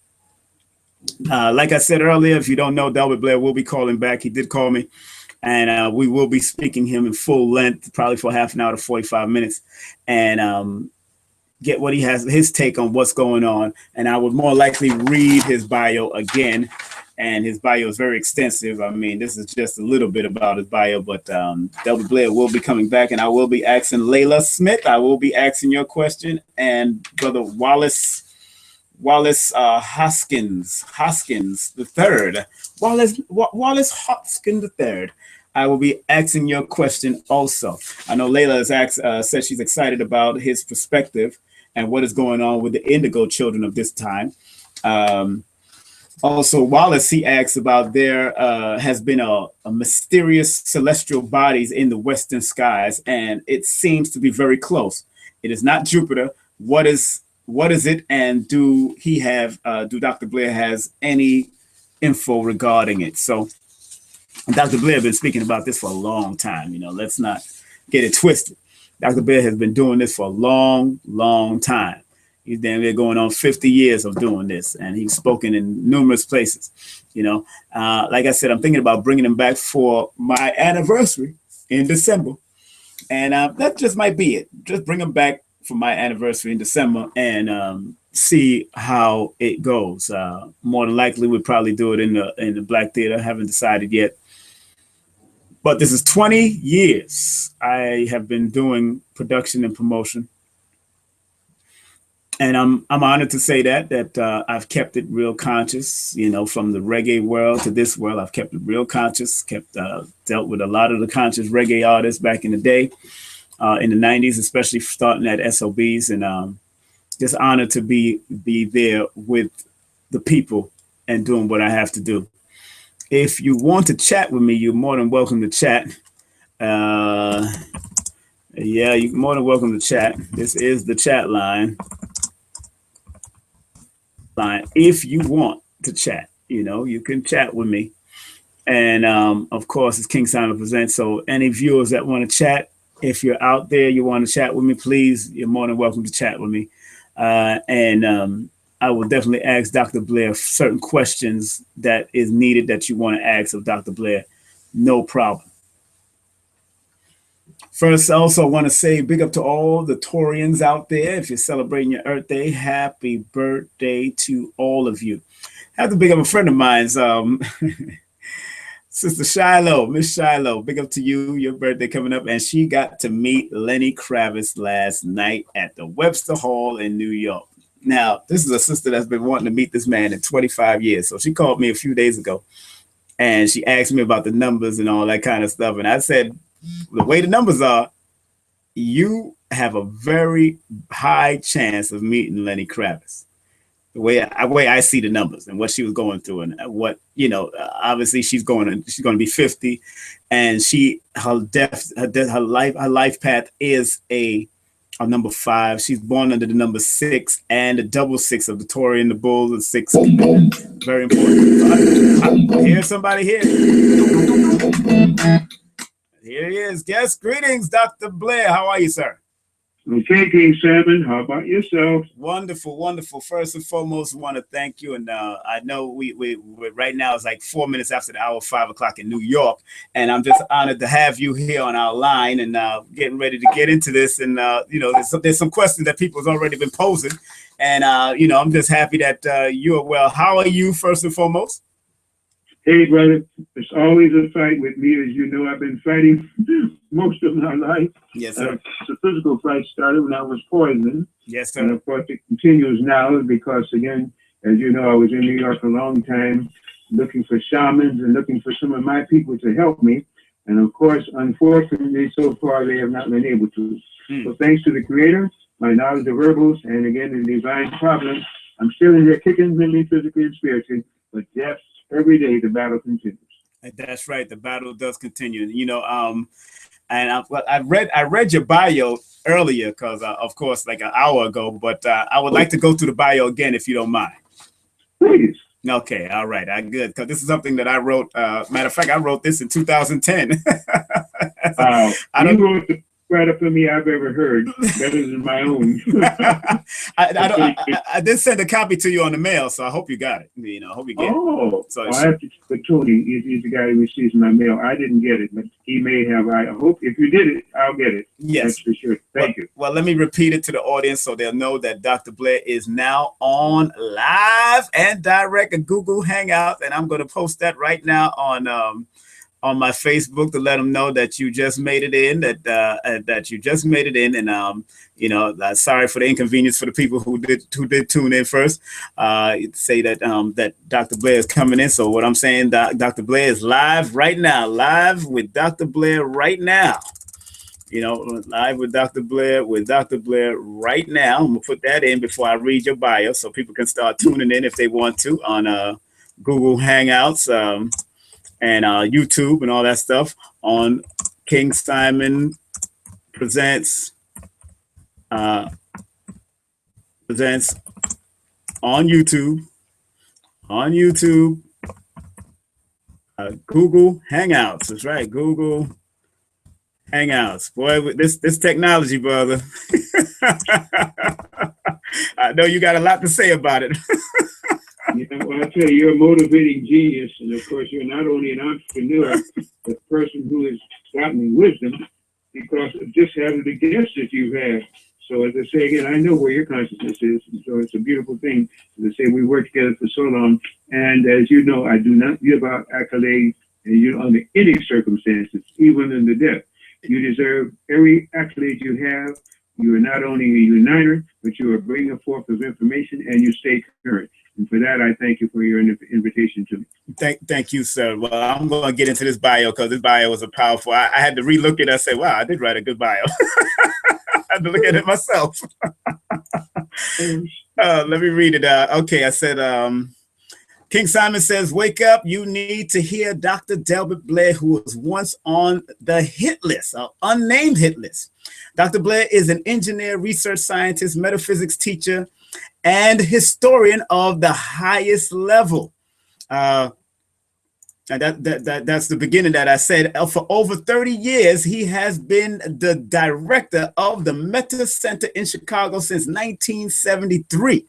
like I said earlier, if you don't know, Delbert Blair will be calling back. He did call me, and we will be speaking him in full length, probably for half an hour to 45 minutes, and get what he has, his take on what's going on. And I would more likely read his bio again, and his bio is very extensive. I mean, this is just a little bit about his bio, but Delbert Blair will be coming back, and I will be asking Layla Smith. I will be asking your question, and Brother Wallace Hoskins the third, Wallace Hoskins the third. I will be asking your question also. I know Layla has said she's excited about his perspective and what is going on with the indigo children of this time. Also, Wallace, he asks about there has been a mysterious celestial bodies in the western skies, and it seems to be very close. It is not Jupiter. What is it? And do Dr. Blair has any info regarding it? So Dr. Blair has been speaking about this for a long time. Let's not get it twisted. Dr. Blair has been doing this for a long, long time. He's damn near going on 50 years of doing this, and he's spoken in numerous places. Like I said, I'm thinking about bringing him back for my anniversary in December, and that just might be it. Just bring him back for my anniversary in December and see how it goes. More than likely, we'll probably do it in the Black Theater. Haven't decided yet. But this is 20 years I have been doing production and promotion. And I'm honored to say that I've kept it real conscious, from the reggae world to this world. I've kept it real conscious, dealt with a lot of the conscious reggae artists back in the day, in the 90s, especially starting at SOBs, and just honored to be there with the people and doing what I have to do. If you want to chat with me, you're more than welcome to chat. Yeah, you're more than welcome to chat. This is the chat line. If you want to chat, you can chat with me. And of course, it's King Simon Presents. So any viewers that want to chat, if you're out there, you want to chat with me, please, you're more than welcome to chat with me. And I will definitely ask Dr. Blair certain questions that is needed that you want to ask of Dr. Blair. No problem. First, I also want to say big up to all the Taurians out there. If you're celebrating your Earth Day, happy birthday to all of you. I have to big up a friend of mine's, Sister Shiloh, Miss Shiloh. Big up to you, your birthday coming up. And she got to meet Lenny Kravitz last night at the Webster Hall in New York. Now, this is a sister that's been wanting to meet this man in 25 years. So she called me a few days ago and she asked me about the numbers and all that kind of stuff. And I said, the way the numbers are, you have a very high chance of meeting Lenny Kravitz. The way I see the numbers and what she was going through and what, obviously she's going to be 50 and her life path is a number 5. She's born under the number 6 and the double 6 of the Tory and the Bull and 6. Very important. I hear somebody here. Here he is. Yes, greetings, Dr. Blair. How are you, sir? Okay, King Salmon, how about yourself? Wonderful, wonderful. First and foremost, want to thank you. And I know we right now it's like 4 minutes after the hour, 5 o'clock in New York. And I'm just honored to have you here on our line and getting ready to get into this. And, there's some questions that people have already been posing. And, I'm just happy that you are well. How are you, first and foremost? Hey, brother, it's always a fight with me. As you know, I've been fighting most of my life. Yes, sir. The physical fight started when I was poisoned. Yes, sir. And of course, it continues now because, again, as you know, I was in New York a long time looking for shamans and looking for some of my people to help me. And of course, unfortunately, so far, they have not been able to. So thanks to the Creator, my knowledge of herbals, and again, the divine providence, I'm still in here kicking mentally, physically, and spiritually. But yes, every day the battle continues. That's right. The battle does continue. And I read your bio earlier because, of course, like an hour ago. But I would like to go through the bio again if you don't mind. Please. Okay. All right. Good. Because this is something that I wrote. Matter of fact, I wrote this in 2010. Wow. You wrote the write-up for me I've ever heard, better than my own. I did send a copy to you on the mail, so I hope you got it. I hope you get it. So I have to, but Tony, he's the guy who receives my mail. I didn't get it, but he may have. I hope if you did it, I'll get it. Yes. That's for sure. Thank you. Well, let me repeat it to the audience so they'll know that Dr. Blair is now on live and direct at Google Hangouts, and I'm going to post that right now on my Facebook to let them know that you just made it in, that you just made it in. And, sorry for the inconvenience for the people who did tune in first, say that, that Dr. Blair is coming in. So what I'm saying, Dr. Blair is live right now, live with Dr. Blair right now, live with Dr. Blair right now. I'm gonna put that in before I read your bio so people can start tuning in if they want to on Google Hangouts, and YouTube and all that stuff on King Simon presents on YouTube Google Hangouts. That's right, Google Hangouts. Boy, this technology, brother. I know you got a lot to say about it. Well, I tell you, you're a motivating genius, and of course, you're not only an entrepreneur, but a person who has gotten wisdom because of just having the gifts that you have. So, as I say again, I know where your consciousness is, and so it's a beautiful thing. As I say, we worked together for so long, and as you know, I do not give out accolades, and you under any circumstances, even in the death. You deserve every accolade you have. You are not only a uniter, but you are a bringer forth of information, and you stay current. And for that, I thank you for your invitation to me. Thank you, sir. Well, I'm going to get into this bio because this bio was a powerful. I had to relook it. I said, wow, I did write a good bio. I had to look at it myself. Let me read it. Okay, I said, King Simon says, wake up. You need to hear Dr. Delbert Blair, who was once on the hit list, unnamed hit list. Dr. Blair is an engineer, research scientist, metaphysics teacher, and historian of the highest level. And that's the beginning that I said. For over 30 years, he has been the director of the Meta Center in Chicago since 1973.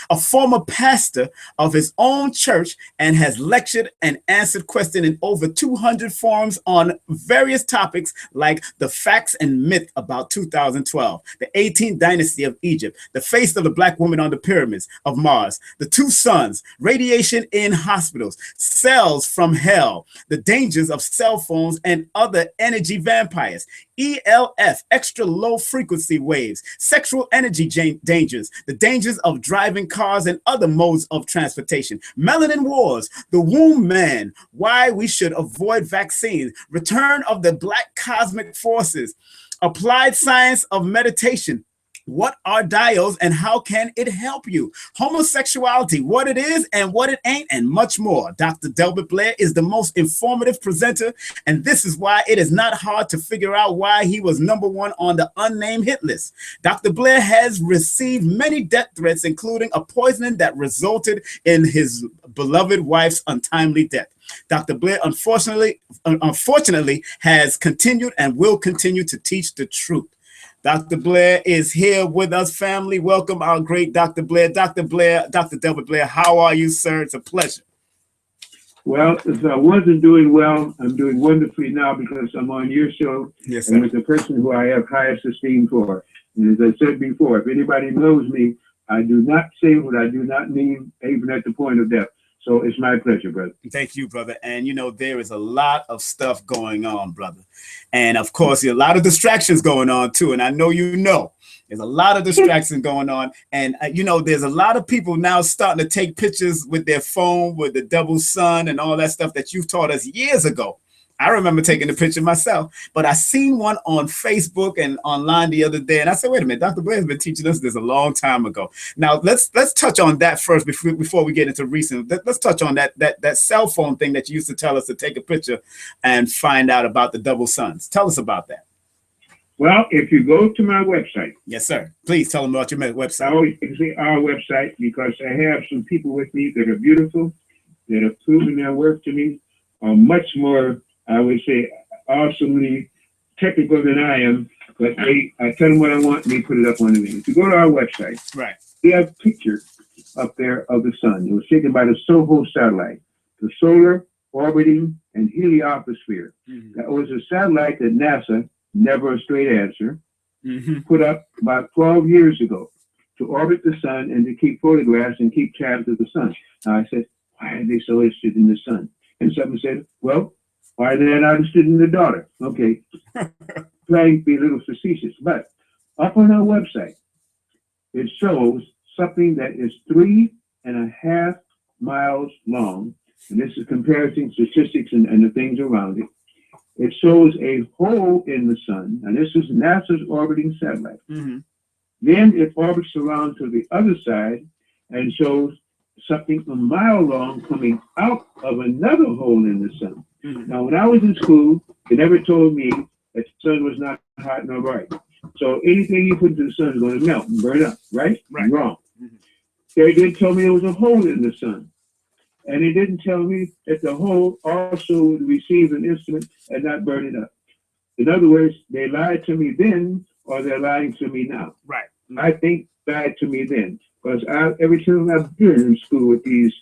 a former pastor of his own church, and has lectured and answered questions in over 200 forums on various topics like the facts and myth about 2012, the 18th dynasty of Egypt, the face of the black woman on the pyramids of Mars, the two suns, radiation in hospitals, cells from hell, the dangers of cell phones and other energy vampires, ELF, extra low frequency waves, sexual energy dangers, the dangers of driving cars and other modes of transportation, melanin wars, the womb man, why we should avoid vaccines, return of the black cosmic forces, applied science of meditation. What are diodes and how can it help you? Homosexuality, what it is and what it ain't, and much more. Dr. Delbert Blair is the most informative presenter, and this is why it is not hard to figure out why he was #1 on the unnamed hit list. Dr. Blair has received many death threats, including a poisoning that resulted in his beloved wife's untimely death. Dr. Blair, unfortunately, has continued and will continue to teach the truth. Dr. Blair is here with us, family. Welcome our great Dr. Blair. Dr. Blair, Dr. Delbert Blair, how are you, sir? It's a pleasure. Well, if I wasn't doing well, I'm doing wonderfully now because I'm on your show. Yes, sir. And with the person who I have highest esteem for. And as I said before, if anybody knows me, I do not say what I do not mean, even at the point of death. So it's my pleasure, brother. Thank you, brother. And you know, there is a lot of stuff going on, brother. And of course, a lot of distractions going on too. And I know there's a lot of distractions going on. And you know, there's a lot of people now starting to take pictures with their phone with the double sun and all that stuff that you taught us years ago. I remember taking the picture myself, but I seen one on Facebook and online the other day, and I said, "Wait a minute, Dr. Blair has been teaching us this a long time ago." Now let's touch on that first before we get into recent. Let's touch on that cell phone thing that you used to tell us to take a picture and find out about the double suns. Tell us about that. Well, if you go to my website, yes, sir. Please tell them about your website. I always say our website because I have some people with me that are beautiful, that have proven their work to me, are much more, I would say, awesomely technical than I am, but I tell them what I want and they put it up on the video. If you go to our website, right, we have a picture up there of the sun. It was taken by the SOHO satellite, the Solar Orbiting and Heliosphere. Mm-hmm. That was a satellite that NASA, never a straight answer, put up about 12 years ago to orbit the sun and to keep photographs and keep tabs of the sun. Now I said, why are they so interested in the sun? And someone said, well, why are they not interested in the daughter? Okay, trying to be a little facetious, but up on our website, it shows something that is 3.5 miles long, and this is comparison statistics and the things around it. It shows a hole in the sun, and this is NASA's orbiting satellite. Mm-hmm. Then it orbits around to the other side and shows something a mile long coming out of another hole in the sun. Mm-hmm. Now, when I was in school, they never told me that the sun was not hot nor bright. So anything you put into the sun is going to melt and burn up, right? Wrong. Mm-hmm. They did tell me there was a hole in the sun. And they didn't tell me that the hole also would receive an instrument and not burn it up. In other words, they lied to me then, or they're lying to me now. Right. Mm-hmm. I think lied to me then, because every time I've been in school with these,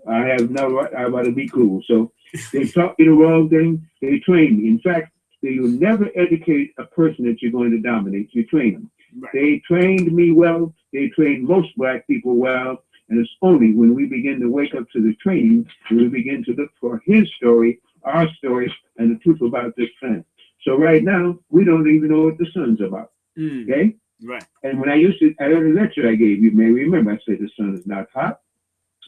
I want to be cool. So they taught me the wrong thing. They trained me. In fact, they will never educate a person that you're going to dominate. You train them. Right. They trained me well. They trained most black people well. And it's only when we begin to wake up to the training when we begin to look for his story, our story, and the truth about this planet. So right now, we don't even know what the sun's about. Okay? Right. And when I heard a lecture I gave, you may remember, I said the sun is not hot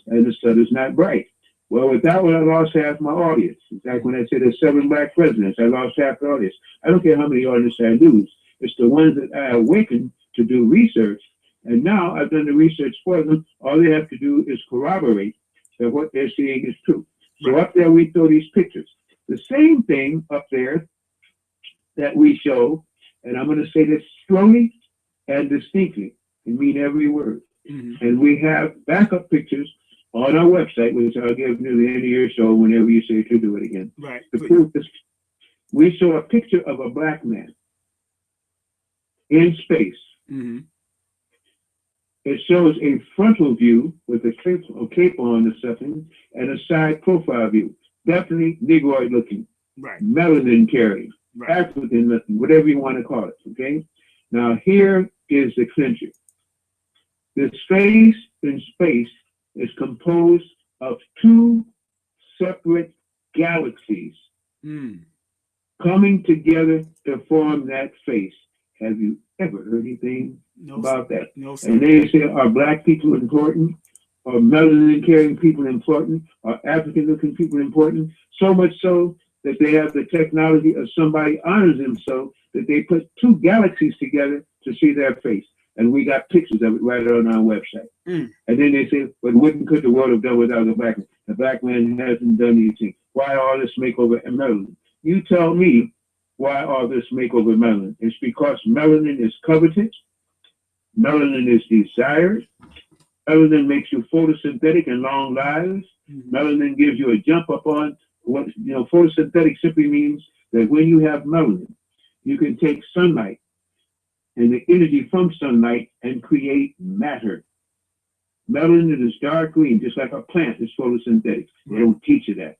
and the sun is not bright. Well, with that one, I lost half my audience. In fact, when I said there's 7 black presidents, I lost half the audience. I don't care how many audience I lose. It's the ones that I awakened to do research. And now I've done the research for them. All they have to do is corroborate that what they're seeing is true. So up there, we throw these pictures. The same thing up there that we show, and I'm going to say this slowly and distinctly, and mean every word. Mm-hmm. And we have backup pictures on our website, which I'll give near the end of your show whenever you say to do it again. Right. The proof is, we show a picture of a black man in space. Mm-hmm. It shows a frontal view with a cape on or something, and a side profile view. Definitely Negroid looking, Right. melanin carrying, Right. African looking, whatever you want to call it. Okay. Now here is the clincher. The space in space is composed of two separate galaxies coming together to form that face. Have you ever heard anything about that? No, sir. And they say, are black people important? Are melanin carrying people important? Are African looking people important? So much so that they have the technology of somebody honors them so that they put two galaxies together to see their face. And we got pictures of it right on our website. And then they say, but wouldn't could the world have done without the black man? The black man hasn't done anything. Why all this makeover and melanin? You tell me why all this makeover melanin. It's because melanin is coveted. Melanin is desired. Melanin makes you photosynthetic and long lives. Melanin gives you a jump up on what, photosynthetic simply means that when you have melanin, you can take sunlight and the energy from sunlight and create matter. Melanin is dark green, just like a plant is photosynthetic. They don't teach you that.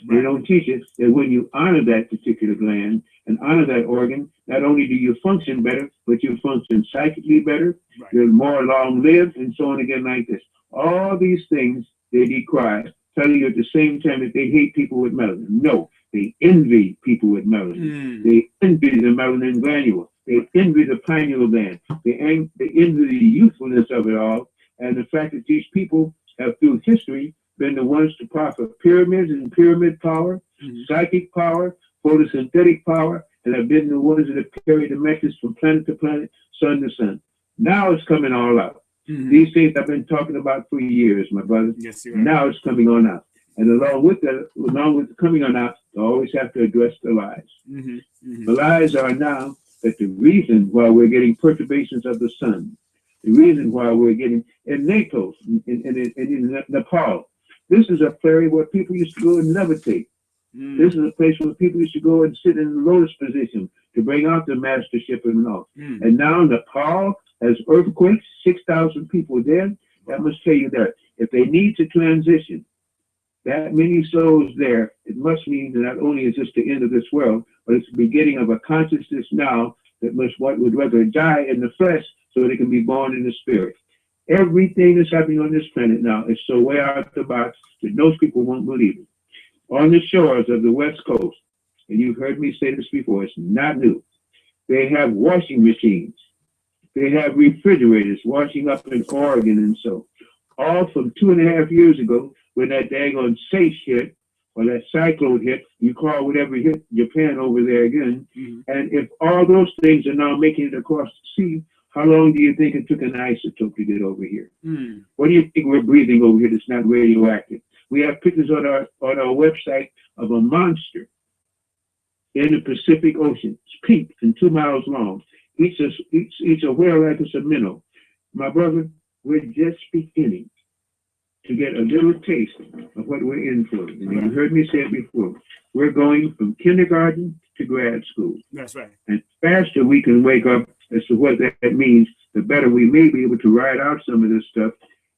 They don't teach us that when you honor that particular gland and honor that organ, not only do you function better, but you function psychically better, you're more long-lived, and so on again like this. All these things they decry, telling you at the same time that they hate people with melanin. No, they envy people with melanin. They envy the melanin granule. They envy the pineal gland. They envy the youthfulness of it all, and the fact that these people have, through history, been the ones to profit pyramids and pyramid power, psychic power, photosynthetic power, and have been the ones that have carried the message from planet to planet, sun to sun. Now it's coming all out. These things I've been talking about for years, my brother. Yes, you are. Now it's coming on out. And along with coming on out, you always have to address the lies. The lies are now that the reason why we're getting perturbations of the sun, the reason why we're getting in Naples, in Nepal, this is a place where people used to go and levitate. This is a place where people used to go and sit in the lotus position to bring out the mastership and all. And now Nepal has earthquakes, 6,000 people dead. That must tell you that if they need to transition that many souls there, it must mean that not only is this the end of this world, but it's the beginning of a consciousness now that would rather die in the flesh so they can be born in the spirit. Everything that's happening on this planet now is so way out the box that most people won't believe it. On the shores of the West Coast, and you've heard me say this before, it's not new. They have washing machines. They have refrigerators washing up in Oregon and so. All from 2.5 years ago when that daggone Seiche hit, or that cyclone hit, you call whatever hit Japan over there again. And if all those things are now making it across the sea, how long do you think it took an isotope to get over here? What do you think we're breathing over here that's not radioactive? We have pictures on our website of a monster in the Pacific Ocean. It's pink and 2 miles long. Each a whale like it's a minnow. My brother, we're just beginning to get a little taste of what we're in for. And you heard me say it before. We're going from kindergarten to grad school. That's right. And the faster we can wake up as to what that means, the better we may be able to ride out some of this stuff,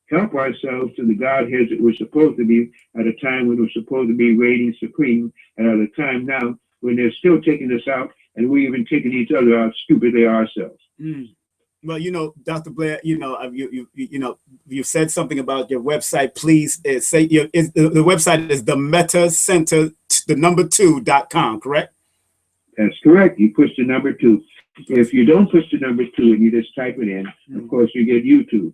help ourselves to the Godheads that we're supposed to be at a time when we're supposed to be reigning supreme, and at a time now when they're still taking us out and we're even taking each other out stupidly ourselves. Well, Dr. Blair, you said something about your website. Please say the website is the metacenter, the number 2.com, correct? That's correct. You push the number 2. If you don't push the number 2 and you just type it in, of course you get YouTube.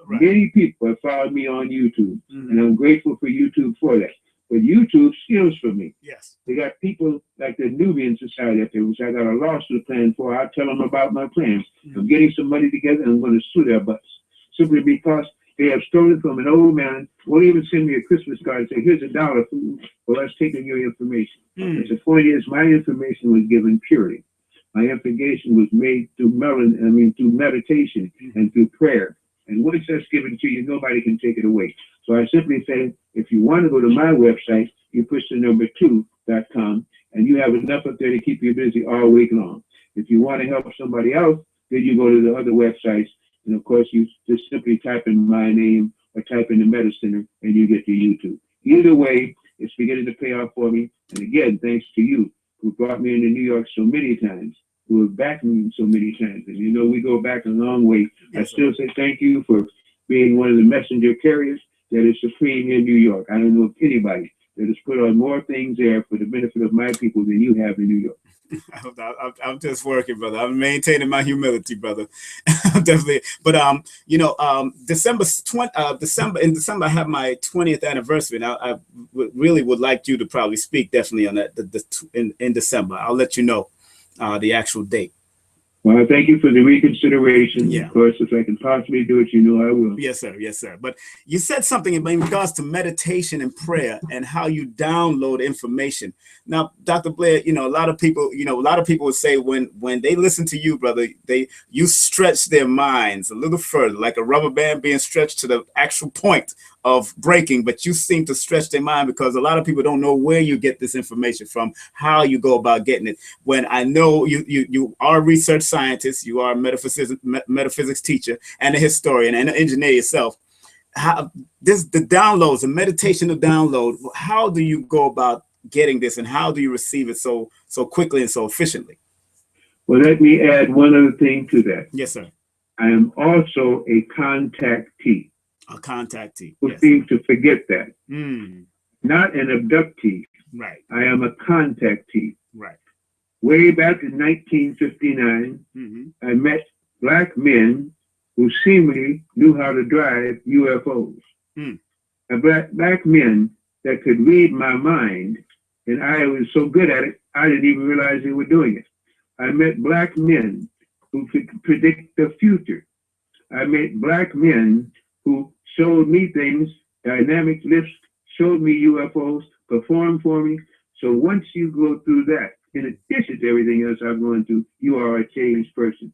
Right. Many people have followed me on YouTube, and I'm grateful for YouTube for that. But YouTube steals from me. Yes. They got people like the Nubian Society up there, which I got a lawsuit plan for. I'll tell them about my plans. I'm getting some money together and I'm going to sue their butts. Simply because they have stolen from an old man, won't even send me a Christmas card and say, here's $1 for us taking your information. But the point is, my information was given purely. My information was made through through meditation and through prayer. And once that's given to you, nobody can take it away. So I simply say, if you want to go to my website, you push the number 2.com, and you have enough up there to keep you busy all week long. If you want to help somebody else, then you go to the other websites And of course, you just simply type in my name or type in the Meta Center and you get to YouTube. Either way, it's beginning to pay off for me. And again, thanks to you who brought me into New York so many times, who have backed me so many times. And you know, we go back a long way. Yes, I still say thank you for being one of the messenger carriers that is supreme in New York. I don't know of anybody that has put on more things there for the benefit of my people than you have in New York. I'm just working, brother. I'm maintaining my humility, brother. Definitely. But you know, December, in December, I have my 20th anniversary, and I really would like you to probably speak definitely on that in December. I'll let you know the actual date. Well, thank you for the reconsideration. Yeah. Of course, if I can possibly do it, you know I will. Yes, sir. Yes, sir. But you said something in regards to meditation and prayer and how you download information. Now, Dr. Blair, you know, a lot of people would say when they listen to you, brother, you stretch their minds a little further, like a rubber band being stretched to the actual point of breaking, but you seem to stretch their mind because a lot of people don't know where you get this information from, how you go about getting it. When I know you are a research scientist, you are a metaphysics teacher and a historian and an engineer yourself. How the downloads, the meditation of download, how do you go about getting this and how do you receive it so quickly and so efficiently? Well, let me add one other thing to that. Yes, sir. I am also a contactee. A contactee. Who seem to forget that. Not an abductee. Right. I am a contactee. Right. Way back in 1959, I met black men who seemingly knew how to drive UFOs. Black men that could read my mind, and I was so good at it, I didn't even realize they were doing it. I met black men who could predict the future. I met black men who showed me things, dynamic lifts, showed me UFOs, performed for me. So once you go through that, in addition to everything else I'm going through, you are a changed person.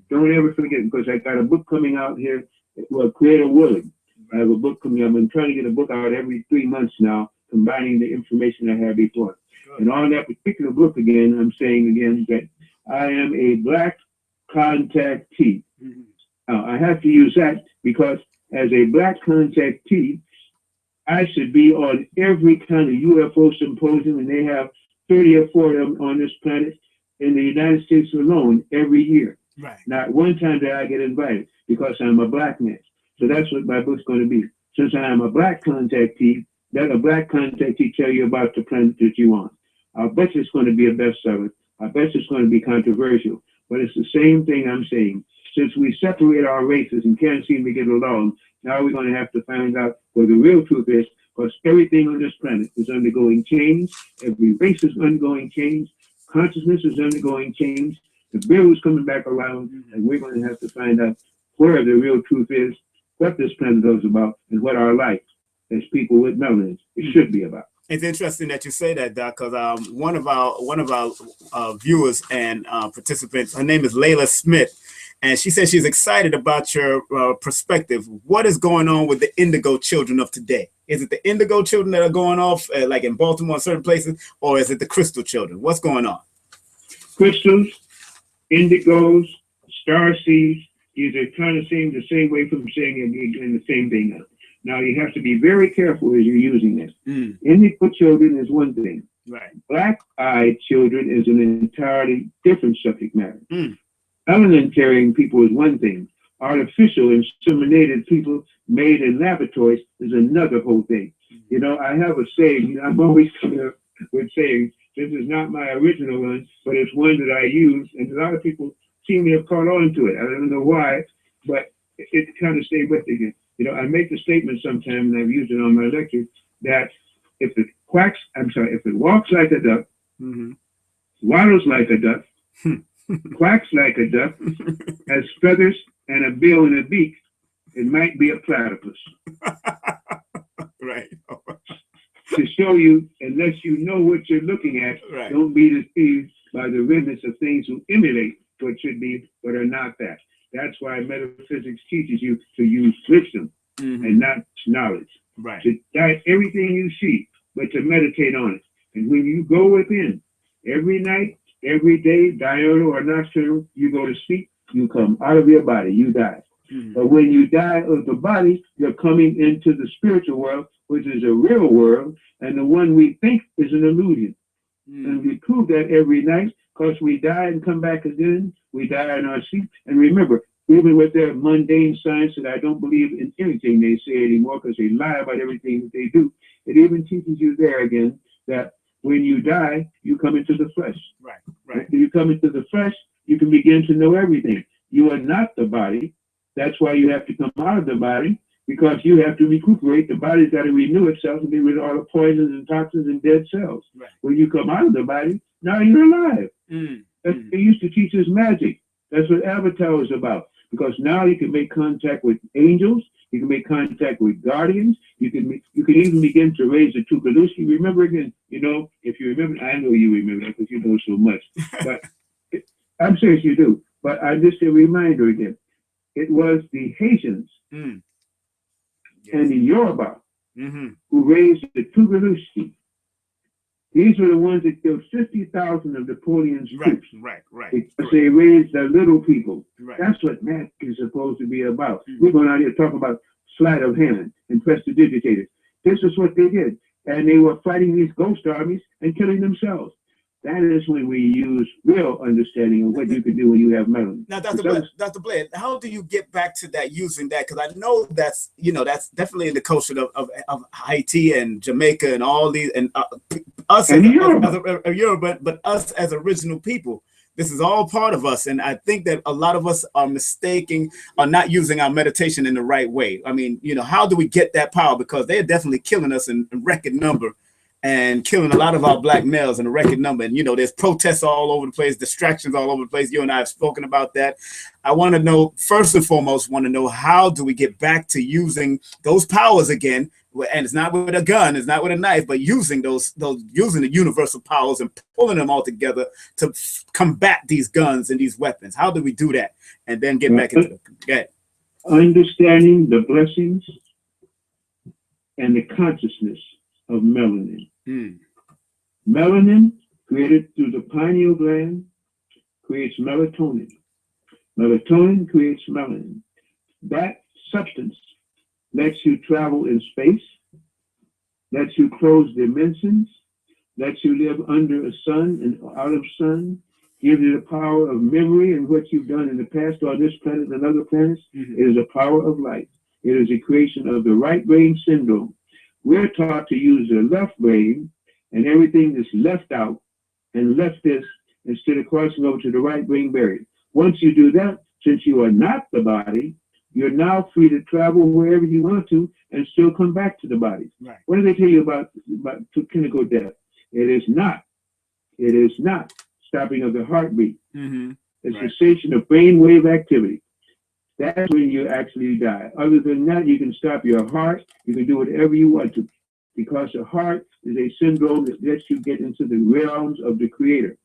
Don't ever forget, because I got a book coming out here, well, Creator Willing. I have a book coming out. I've been trying to get a book out every 3 months now, combining the information I had before. And on that particular book again, I'm saying again that I am a black contactee. I have to use that because as a black contactee, I should be on every kind of UFO symposium, and they have 30 or 40 of them on this planet in the United States alone every year. Right. Not one time did I get invited because I'm a black man. So that's what my book's going to be. Since I am a black contactee, let a black contactee tell you about the planet that you want. I bet it's going to be a bestseller. I bet it's going to be controversial. But it's the same thing I'm saying. Since we separate our races and can't seem to get along, now we're going to have to find out where the real truth is, because everything on this planet is undergoing change. Every race is undergoing change. Consciousness is undergoing change. The bill is coming back around, and we're going to have to find out where the real truth is, what this planet is about, and what our life as people with melanin should be about. It's interesting that you say that, Doc, because one of our viewers and participants, her name is Layla Smith, and she says she's excited about your perspective. What is going on with the indigo children of today? Is it the indigo children that are going off, like in Baltimore, certain places, or is it the crystal children? What's going on? Crystals, indigos, star seeds, these are kind of the same way from saying and the same thing. Now, you have to be very careful as you're using it. Indigo children is one thing. Right. Black-eyed children is an entirely different subject matter. Melanin-carrying people is one thing. Artificial inseminated people made in laboratories is another whole thing. You know, I have a saying, I'm always coming up with sayings. This is not my original one, but it's one that I use, and a lot of people seem to have caught on to it. I don't know why, but it kind of stayed with me. You know, I make the statement sometimes, and I've used it on my lecture, that if it walks like a duck, waddles like a duck, quacks like a duck, has feathers and a bill and a beak, it might be a platypus. Right. To show you, unless you know what you're looking at, right. Don't be deceived by the redness of things who emulate what should be, but are not that. That's why metaphysics teaches you to use wisdom and not knowledge. Right. To doubt everything you see, but to meditate on it. And when you go within, every night, every day, diurnal or nocturnal, you go to sleep, you come out of your body, you die. But when you die of the body, you're coming into the spiritual world, which is a real world, and the one we think is an illusion. And we prove that every night, because we die and come back again. We die in our sleep. And remember, even with their mundane science, that I don't believe in anything they say anymore because they lie about everything that they do. It even teaches you there again that when you die, you come into the flesh. Right, right. When you come into the flesh, you can begin to know everything. You are not the body. That's why you have to come out of the body, because you have to recuperate. The body's got to renew itself and get rid of all the poisons and toxins and dead cells. Right. When you come out of the body, now you're alive. They used to teach us magic. That's what Avatar was about. Because now you can make contact with angels, you can make contact with guardians, you can even begin to raise the Tukaluski. Remember again, if you remember, I know you remember that because you know so much. But I'm serious, you do. But I just a reminder again. It was the Haitians and the Yoruba who raised the Tukaluski. These were the ones that killed 50,000 of Napoleon's troops. Right. Because they raised the little people. Right. That's what magic is supposed to be about. We're going out here to talk about sleight of hand and prestidigitators. This is what they did. And they were fighting these ghost armies and killing themselves. That is when we use real understanding of what you can do when you have melanin. Now, Dr. Blair, how do you get back to that, using that? Because I know that's definitely in the culture of Haiti and Jamaica and all these, and us and Europe, but us as original people. This is all part of us. And I think that a lot of us are not using our meditation in the right way. I mean, how do we get that power? Because they're definitely killing us in record number. And killing a lot of our black males in a record number. And, there's protests all over the place, distractions all over the place. You and I have spoken about that. I want to know, first and foremost, how do we get back to using those powers again? And it's not with a gun, it's not with a knife, but using using the universal powers and pulling them all together to combat these guns and these weapons. How do we do that? And then get back into it. Understanding the blessings and the consciousness of melanin. Melanin, created through the pineal gland, creates melatonin. Melatonin creates melanin. That substance lets you travel in space, lets you close dimensions, lets you live under a sun and out of sun, gives you the power of memory and what you've done in the past on this planet and other planets. It is a power of life. It is a creation of the right brain syndrome. We're taught to use the left brain, and everything is left out and left this instead of crossing over to the right brain buried. Once you do that, since you are not the body, you're now free to travel wherever you want to and still come back to the body. Right. What do they tell you about clinical death? It is not stopping of the heartbeat. It's cessation of brainwave activity. That's when you actually die. Other than that, you can stop your heart. You can do whatever you want to, because the heart is a syndrome that lets you get into the realms of the Creator.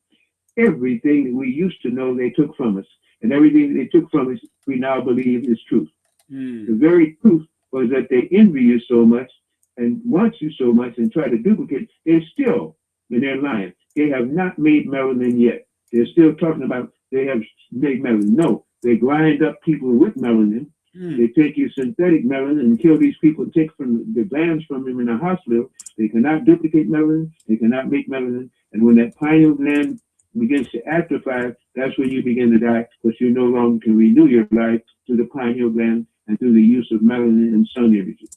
Everything that we used to know, they took from us. And everything that they took from us, we now believe is truth. The very truth was that they envy you so much and want you so much and try to duplicate. They're still, and they're lying. They have not made melanin yet. They're still talking about they have made melanin. No. They grind up people with melanin. They take your synthetic melanin and kill these people, take from the glands from them in a hospital. They cannot duplicate melanin. They cannot make melanin. And when that pineal gland begins to atrophy, that's when you begin to die, because you no longer can renew your life through the pineal gland and through the use of melanin and sun energy.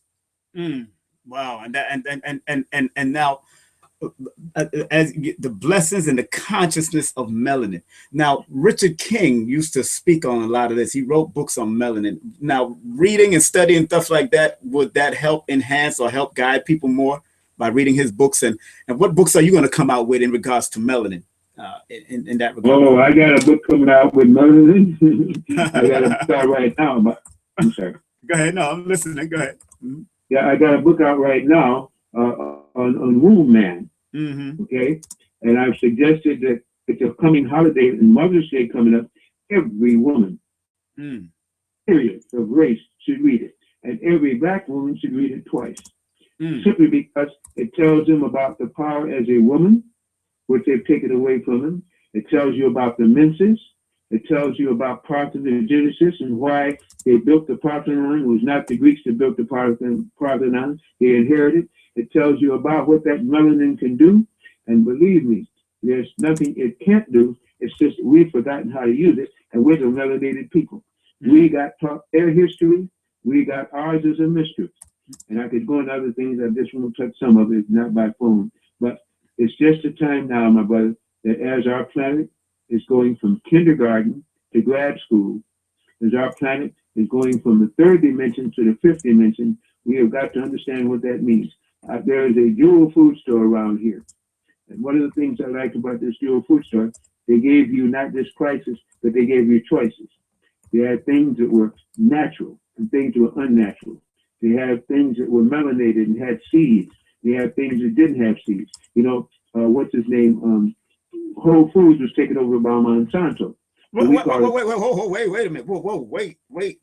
Wow. And now, as the blessings and the consciousness of melanin. Now, Richard King used to speak on a lot of this. He wrote books on melanin. Now, reading and studying stuff like that, would that help enhance or help guide people more by reading his books? And what books are you going to come out with in regards to melanin in that regard? Oh, I got a book coming out with melanin. I got a book out right now. But I'm sorry. Go ahead. No, I'm listening. Go ahead. Yeah, I got a book out right now on womb man. Okay, and I've suggested that it's a coming holiday and Mother's Day coming up. Every woman, period, of race should read it, and every black woman should read it twice, simply because it tells them about the power as a woman, which they've taken away from them. It tells you about the menses. It tells you about parthenogenesis and why they built the Parthenon. It was not the Greeks that built the Parthenon. They inherited. It tells you about what that melanin can do. And believe me, there's nothing it can't do. It's just we've forgotten how to use it, and we're the melanated people. We got taught their history. We got ours as a mystery. And I could go into other things. I just want to touch some of it, not by phone. But it's just a time now, my brother, that as our planet is going from kindergarten to grad school, as our planet is going from the third dimension to the fifth dimension, we have got to understand what that means. There is a dual food store around here. And one of the things I like about this dual food store, they gave you not just prices, but they gave you choices. They had things that were natural and things that were unnatural. They had things that were melanated and had seeds. They had things that didn't have seeds. You know, what's his name? Whole Foods was taken over by Monsanto. Wait a minute.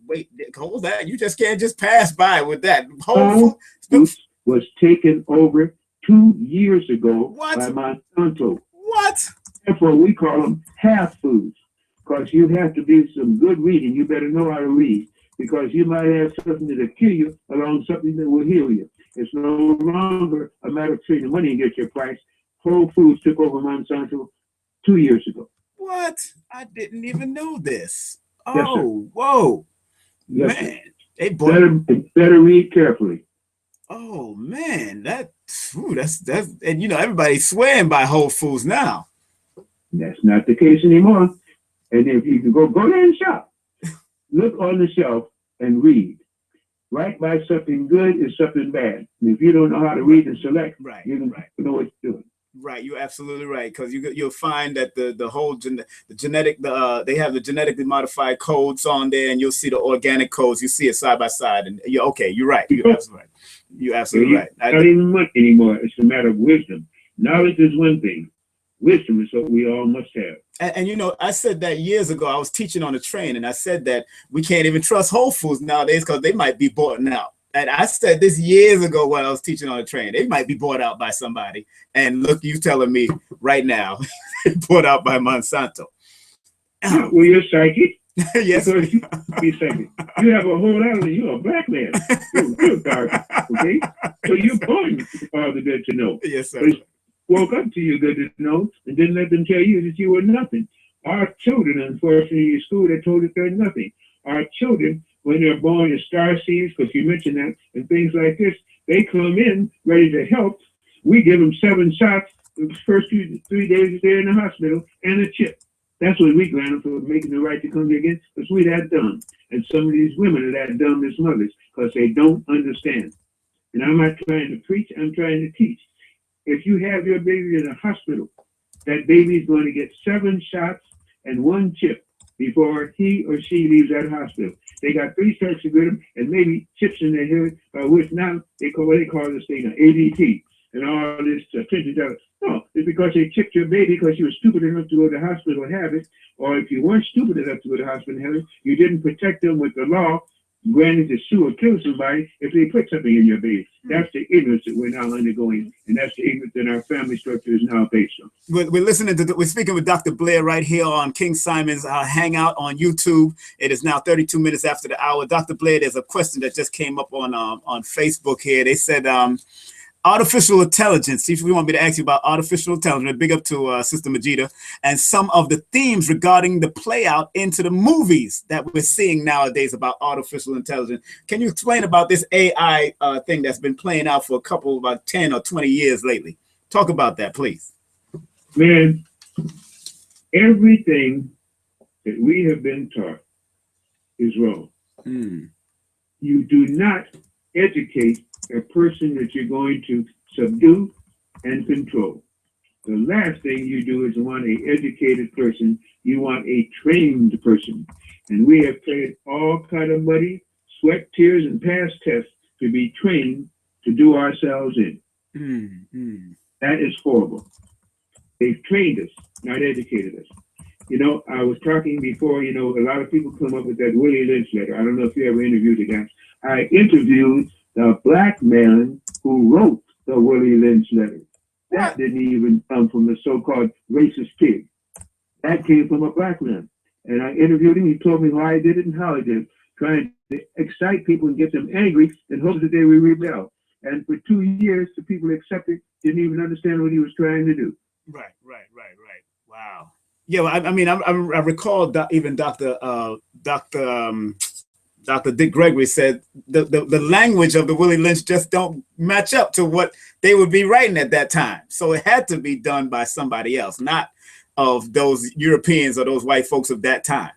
Wait. Hold that. You just can't just pass by with that. Whole Foods was taken over 2 years ago by Monsanto. What? Therefore, we call them half foods, because you have to do some good reading. You better know how to read, because you might have something that'll kill you along something that will heal you. It's no longer a matter of trading money and get your price. Whole Foods took over Monsanto 2 years ago. What? I didn't even know this. Yes, sir. Whoa. Yes, man. Sir. They better read carefully. Oh man, that's and you know everybody's swearing by Whole Foods now. That's not the case anymore. And if you can go there and shop, look on the shelf and read. Right by something good is something bad. And if you don't know how to read and select, you don't know what you're doing. Right, you're absolutely right, because you'll find that the whole genetic they have the genetically modified codes on there, and you'll see the organic codes. You see it side by side, and you're okay. You're right. You're absolutely right. You're absolutely right. Not even much anymore. It's a matter of wisdom. Knowledge is one thing. Wisdom is what we all must have. And you know, I said that years ago. I was teaching on a train, and I said that we can't even trust Whole Foods nowadays because they might be bought out. And I said this years ago when I was teaching on a train. They might be bought out by somebody. And look, you telling me right now, bought out by Monsanto. Well, you're psychic. Yes. Because you be psychic. You have a whole lot of you're a black man. You're real dark. Okay? So you're born all the good to know. Yes, sir. But woke up to you good to know and didn't let them tell you that you were nothing. Our children, unfortunately, in school, they told us they're nothing. Our children, when they're born as star seeds, because you mentioned that, and things like this, they come in ready to help. We give them 7 shots the first 3 days they're in the hospital and a chip. That's what we grant them for making the right to come here again, because we're that dumb. And some of these women are that dumb as mothers, because they don't understand. And I'm not trying to preach, I'm trying to teach. If you have your baby in a hospital, that baby is going to get 7 shots and 1 chip before he or she leaves that hospital. They got 3 strikes to get them and maybe chips in their head, by which now they call this thing an ADT and all this attention to. No, it's because they chipped your baby because you were stupid enough to go to the hospital and have it, or if you weren't stupid enough to go to the hospital and have it, you didn't protect them with the law, granted to sue or kill somebody if they put something in your baby. That's the ignorance that we're now undergoing, and that's the ignorance that our family structure is now based on. We're speaking with Dr. Blair right here on King Simon's Hangout on YouTube. It is now 32 minutes after the hour. Dr. Blair, there's a question that just came up on Facebook here. They said, artificial intelligence. If we want me to ask you about artificial intelligence, big up to Sister Majida, and some of the themes regarding the play out into the movies that we're seeing nowadays about artificial intelligence. Can you explain about this AI thing that's been playing out for about 10 or 20 years lately? Talk about that, please. Man, everything that we have been taught is wrong. You do not educate a person that you're going to subdue and control. The last thing you do is want an educated person. You want a trained person. And we have paid all kind of money, sweat, tears, and past tests to be trained to do ourselves in. That is horrible. They've trained us, not educated us. You know, I was talking before, you know, a lot of people come up with that Willie Lynch letter. I don't know if you ever interviewed the guy. I interviewed the black man who wrote the Willie Lynch letter. That didn't even come from the so-called racist pig. That came from a black man. And I interviewed him. He told me why he did it and how he did it, trying to excite people and get them angry in hopes that they would rebel. And for 2 years, the people accepted, didn't even understand what he was trying to do. Right. Wow. Yeah, well, I mean, I recall even Dr. Dick Gregory said the language of the Willie Lynch just don't match up to what they would be writing at that time. So it had to be done by somebody else, not of those Europeans or those white folks of that time.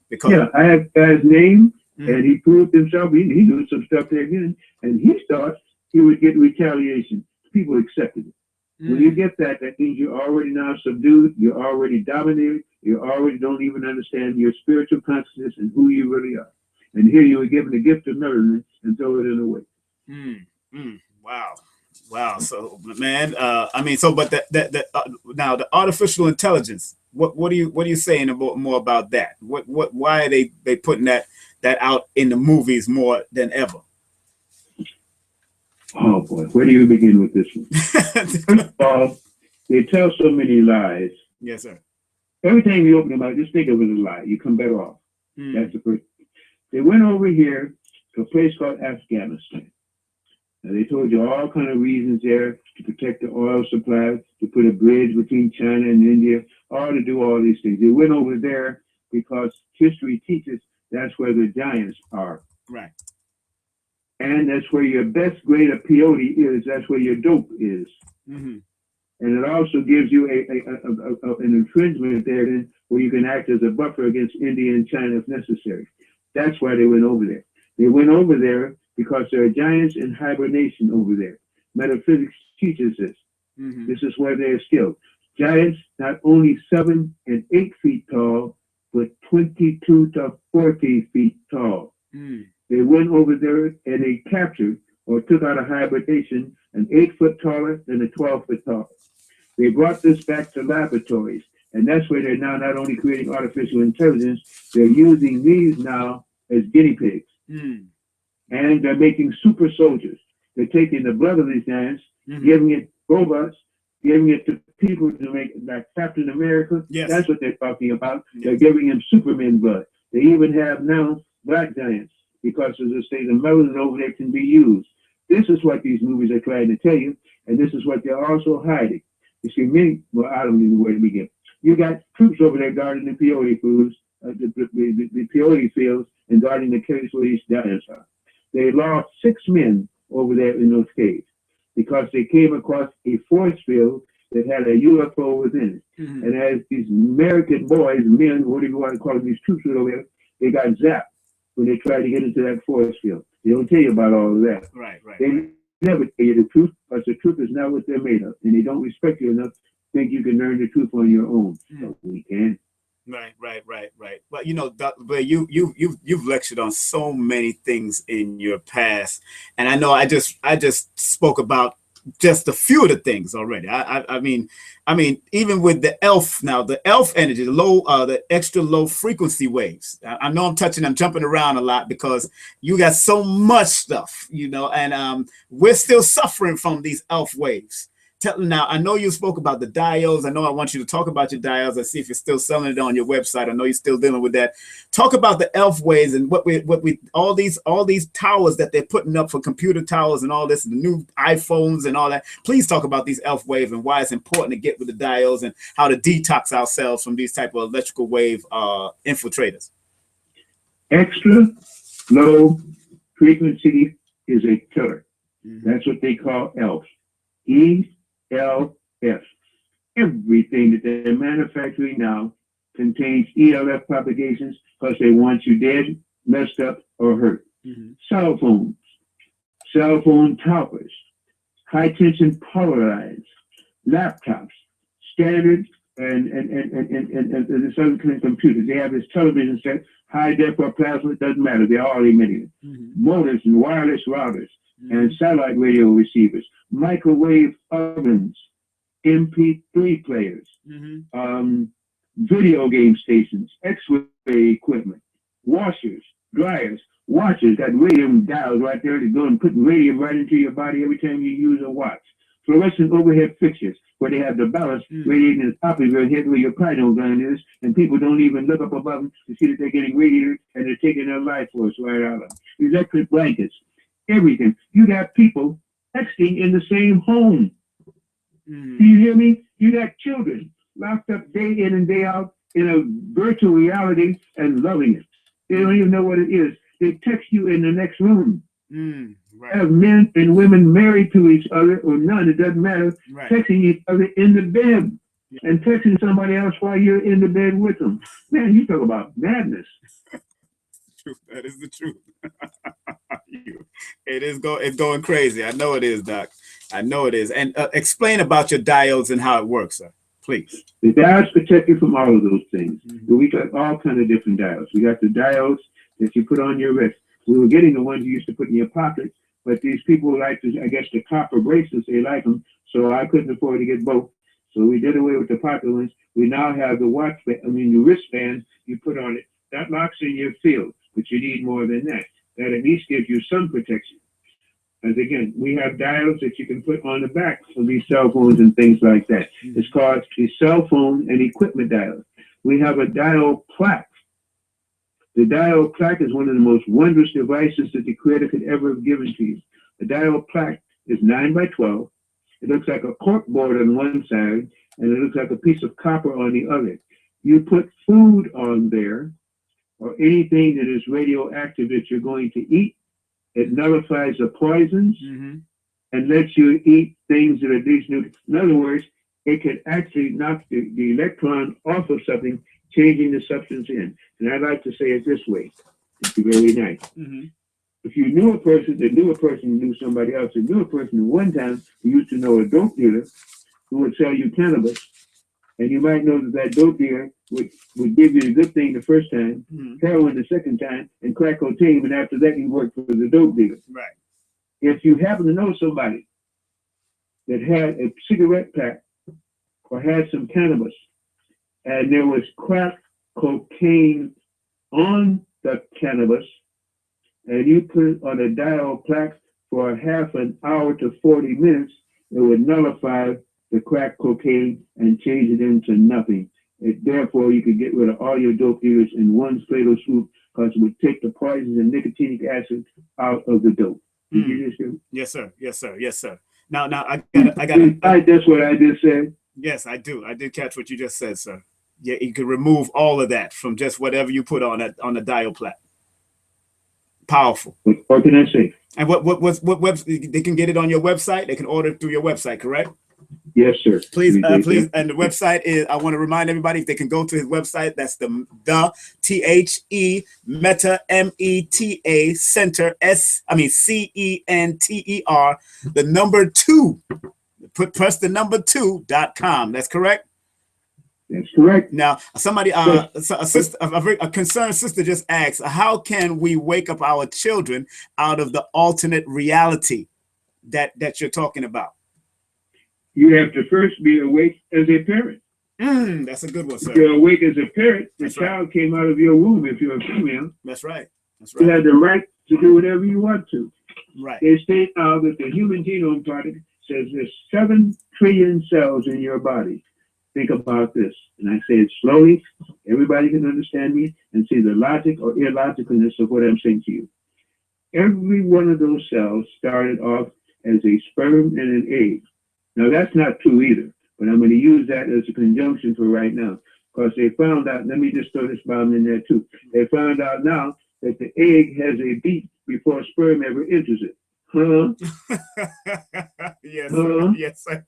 Because yeah, I have his name, and he proved himself. He knew some stuff there again, and he thought he would get retaliation. People accepted it. When you get that, that means you're already now subdued, you're already dominated, you already don't even understand your spiritual consciousness and who you really are. And here you were given the gift of measurement and throw it in away. Wow. So, man, I mean, so, but now the artificial intelligence. What are you saying more about that? Why are they putting that out in the movies more than ever? Oh boy, where do you begin with this one? First of all, they tell so many lies. Yes, sir. Everything you open about, just think of it as a lie. You come better off. That's the first. They went over here to a place called Afghanistan. Now they told you all kind of reasons there to protect the oil supplies, to put a bridge between China and India, or to do all these things. They went over there because history teaches that's where the giants are. Right. And that's where your best grade of peyote is. That's where your dope is. And it also gives you an infringement there where you can act as a buffer against India and China if necessary. That's why they went over there. They went over there because there are giants in hibernation over there. Metaphysics teaches this. This is where they're skilled. Giants not only 7 and 8 feet tall, but 22 to 40 feet tall. They went over there and they captured or took out of hibernation an 8 foot taller than a 12 foot taller. They brought this back to laboratories, and that's where they're now not only creating artificial intelligence, they're using these now as guinea pigs. And they're making super soldiers. They're taking the blood of these giants, giving it robots, giving it to people to make like Captain America. Yes. That's what they're talking about. They're giving him Superman blood. They even have now black giants because, as I say, the melanin over there can be used. This is what these movies are trying to tell you, and this is what they're also hiding. You see, I don't even know where to begin. You got troops over there guarding the peyote foods, the peyote fields, and guarding the caves where these giants are. They lost 6 men over there in those caves because they came across a force field that had a UFO within it. And as these American boys, men, whatever you want to call them, these troops over there, they got zapped when they tried to get into that force field. They don't tell you about all of that. Right. They never tell you the truth because the truth is not what they're made of, and they don't respect you enough to think you can learn the truth on your own. So we can. Right. Well, you know, Dr. Blair, you've lectured on so many things in your past, and I know I just spoke about just a few of the things already. I mean, even with the ELF energy, the extra low frequency waves. I know I'm jumping around a lot because you got so much stuff, you know, and we're still suffering from these ELF waves. Now, I know you spoke about the diodes. I know I want you to talk about your diodes. I see if you're still selling it on your website. I know you're still dealing with that. Talk about the ELF waves and all these towers that they're putting up for computer towers and all this, the new iPhones and all that. Please talk about these ELF waves and why it's important to get with the diodes and how to detox ourselves from these type of electrical wave infiltrators. Extra low frequency is a killer. That's what they call ELF. ELF. Everything that they're manufacturing now contains ELF propagations because they want you dead, messed up, or hurt. Cell phones, cell phone towers, high tension polarized, laptops, standard and the other kind of computers. They have this television set, high def or plasma, it doesn't matter. They're all emitting it. Motors and wireless routers and satellite radio receivers, microwave ovens, MP3 players, video game stations, X-ray equipment, washers, dryers, watches got radium dials right there to go and put radium right into your body every time you use a watch. fluorescent overhead fixtures where they have the ballast radiating in the top of your head where your pineal gland is, and people don't even look up above them to see that they're getting radiated and they're taking their life force right out of them. Electric blankets, everything. You got people texting in the same home. Do you hear me? You got children locked up day in and day out in a virtual reality and loving it. They don't even know what it is. They text you in the next room. Right. Have men and women married to each other or none, it doesn't matter, texting each other in the bed and texting somebody else while you're in the bed with them. Man, you talk about madness. That is the truth. It's going crazy. I know it is, Doc. I know it is. And explain about your diodes and how it works, sir, please. The diodes protect you from all of those things. We got all kinds of different diodes. We got the diodes that you put on your wrist. We were getting the ones you used to put in your pocket, but these people like I guess the copper bracelets, they like them, so I couldn't afford to get both. So we did away with the popular ones. We now have the the wristband you put on it. That locks in your field, but you need more than that. That at least gives you some protection. And again, we have diodes that you can put on the back of these cell phones and things like that. It's called the cell phone and equipment diode. We have a diode plaque. The diode plaque is one of the most wondrous devices that the Creator could ever have given to you. The diode plaque is 9 by 12. It looks like a cork board on one side, and it looks like a piece of copper on the other. You put food on there, or anything that is radioactive that you're going to eat, it nullifies the poisons and lets you eat things that are denucleated. In other words, it can actually knock the electron off of something, changing the substance in. And I like to say it this way. It's very nice. If you knew a person that knew a person who knew somebody else, that knew a person who one time who used to know a dope dealer who would sell you cannabis, and you might know that that dope dealer would give you the good thing the first time, heroin the second time, and crack cocaine, and after that you work for the dope dealer. Right. If you happen to know somebody that had a cigarette pack or had some cannabis, and there was crack cocaine on the cannabis, and you put it on a diode plaque for half an hour to 40 minutes, it would nullify the crack cocaine and change it into nothing. Therefore, you could get rid of all your dope dealers in one fatal swoop because it would take the poisons and nicotinic acid out of the dope. Did you just hear me? Yes, sir. Yes, sir. Yes, sir. Now, I got. That's what I just said. Yes, I do. I did catch what you just said, sir. Yeah, you could remove all of that from just whatever you put on the diode plaque. Powerful. What can I say? And what they can get it on your website? They can order it through your website, correct? Yes, sir. Please. And the website is, I want to remind everybody, if they can go to his website, that's the THE Meta META Center CENTER the number 2. Press the number 2.com. That's correct. That's correct. Now, somebody, a concerned sister just asked, how can we wake up our children out of the alternate reality that you're talking about? You have to first be awake as a parent. That's a good one, sir. If you're awake as a parent, the That's right. child came out of your womb. If you're a female, That's right. That's you right. have the right to do whatever you want to. Right. They state now that the Human Genome Project says there's 7 trillion cells in your body. Think about this. And I say it slowly. Everybody can understand me and see the logic or illogicalness of what I'm saying to you. Every one of those cells started off as a sperm and an egg. Now, that's not true either, but I'm going to use that as a conjunction for right now, because they found out, let me just throw this bomb in there too. They found out now that the egg has a beat before sperm ever enters it. Yes, sir. Yes, sir.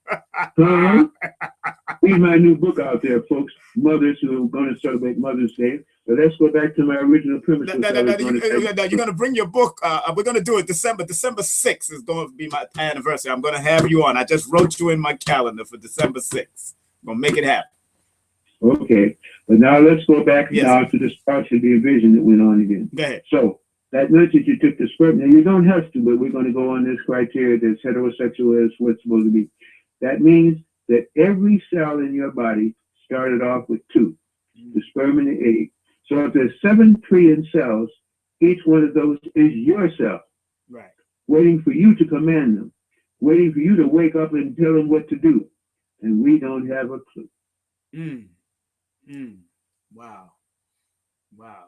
Read my new book out there, folks. Mothers who are going to celebrate Mother's Day. But let's go back to my original premise. You're going to bring your book. We're going to do it December 6th is going to be my anniversary. I'm going to have you on. I just wrote you in my calendar for December 6th. I'm going to make it happen. Okay. But now let's go back now to the start of the vision that went on again. Go ahead. So that meant that you took the sperm. Now, you don't have to, but we're going to go on this criteria that's heterosexual as what's supposed to be. That means that every cell in your body started off with 2, the sperm and the egg. So if there's 7 trillion cells, each one of those is your cell, right, waiting for you to command them. waiting for you to wake up and tell them what to do. And we don't have a clue. Wow. Wow.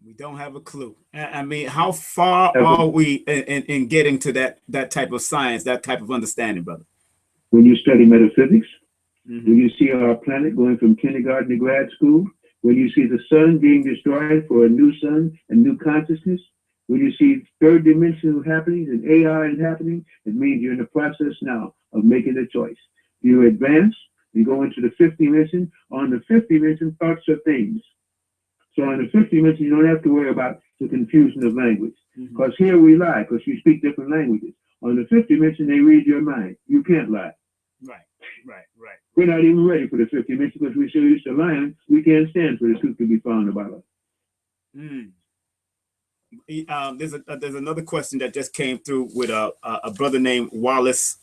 We don't have a clue. I mean, how far are we in getting to that type of science, that type of understanding, brother? When you study metaphysics, when you see our planet going from kindergarten to grad school, when you see the sun being destroyed for a new sun and new consciousness, when you see third dimensional happenings and AI is happening, it means you're in the process now of making a choice. You advance, you go into the fifth dimension. On the fifth dimension, thoughts are things. So on the fifth dimension, you don't have to worry about the confusion of language. Because here we lie, because you speak different languages. On the fifth dimension, they read your mind. You can't lie. Right. We're not even ready for the fifth dimension because we're so used to lying, we can't stand for the truth to be found about us. There's another question that just came through with a brother named Wallace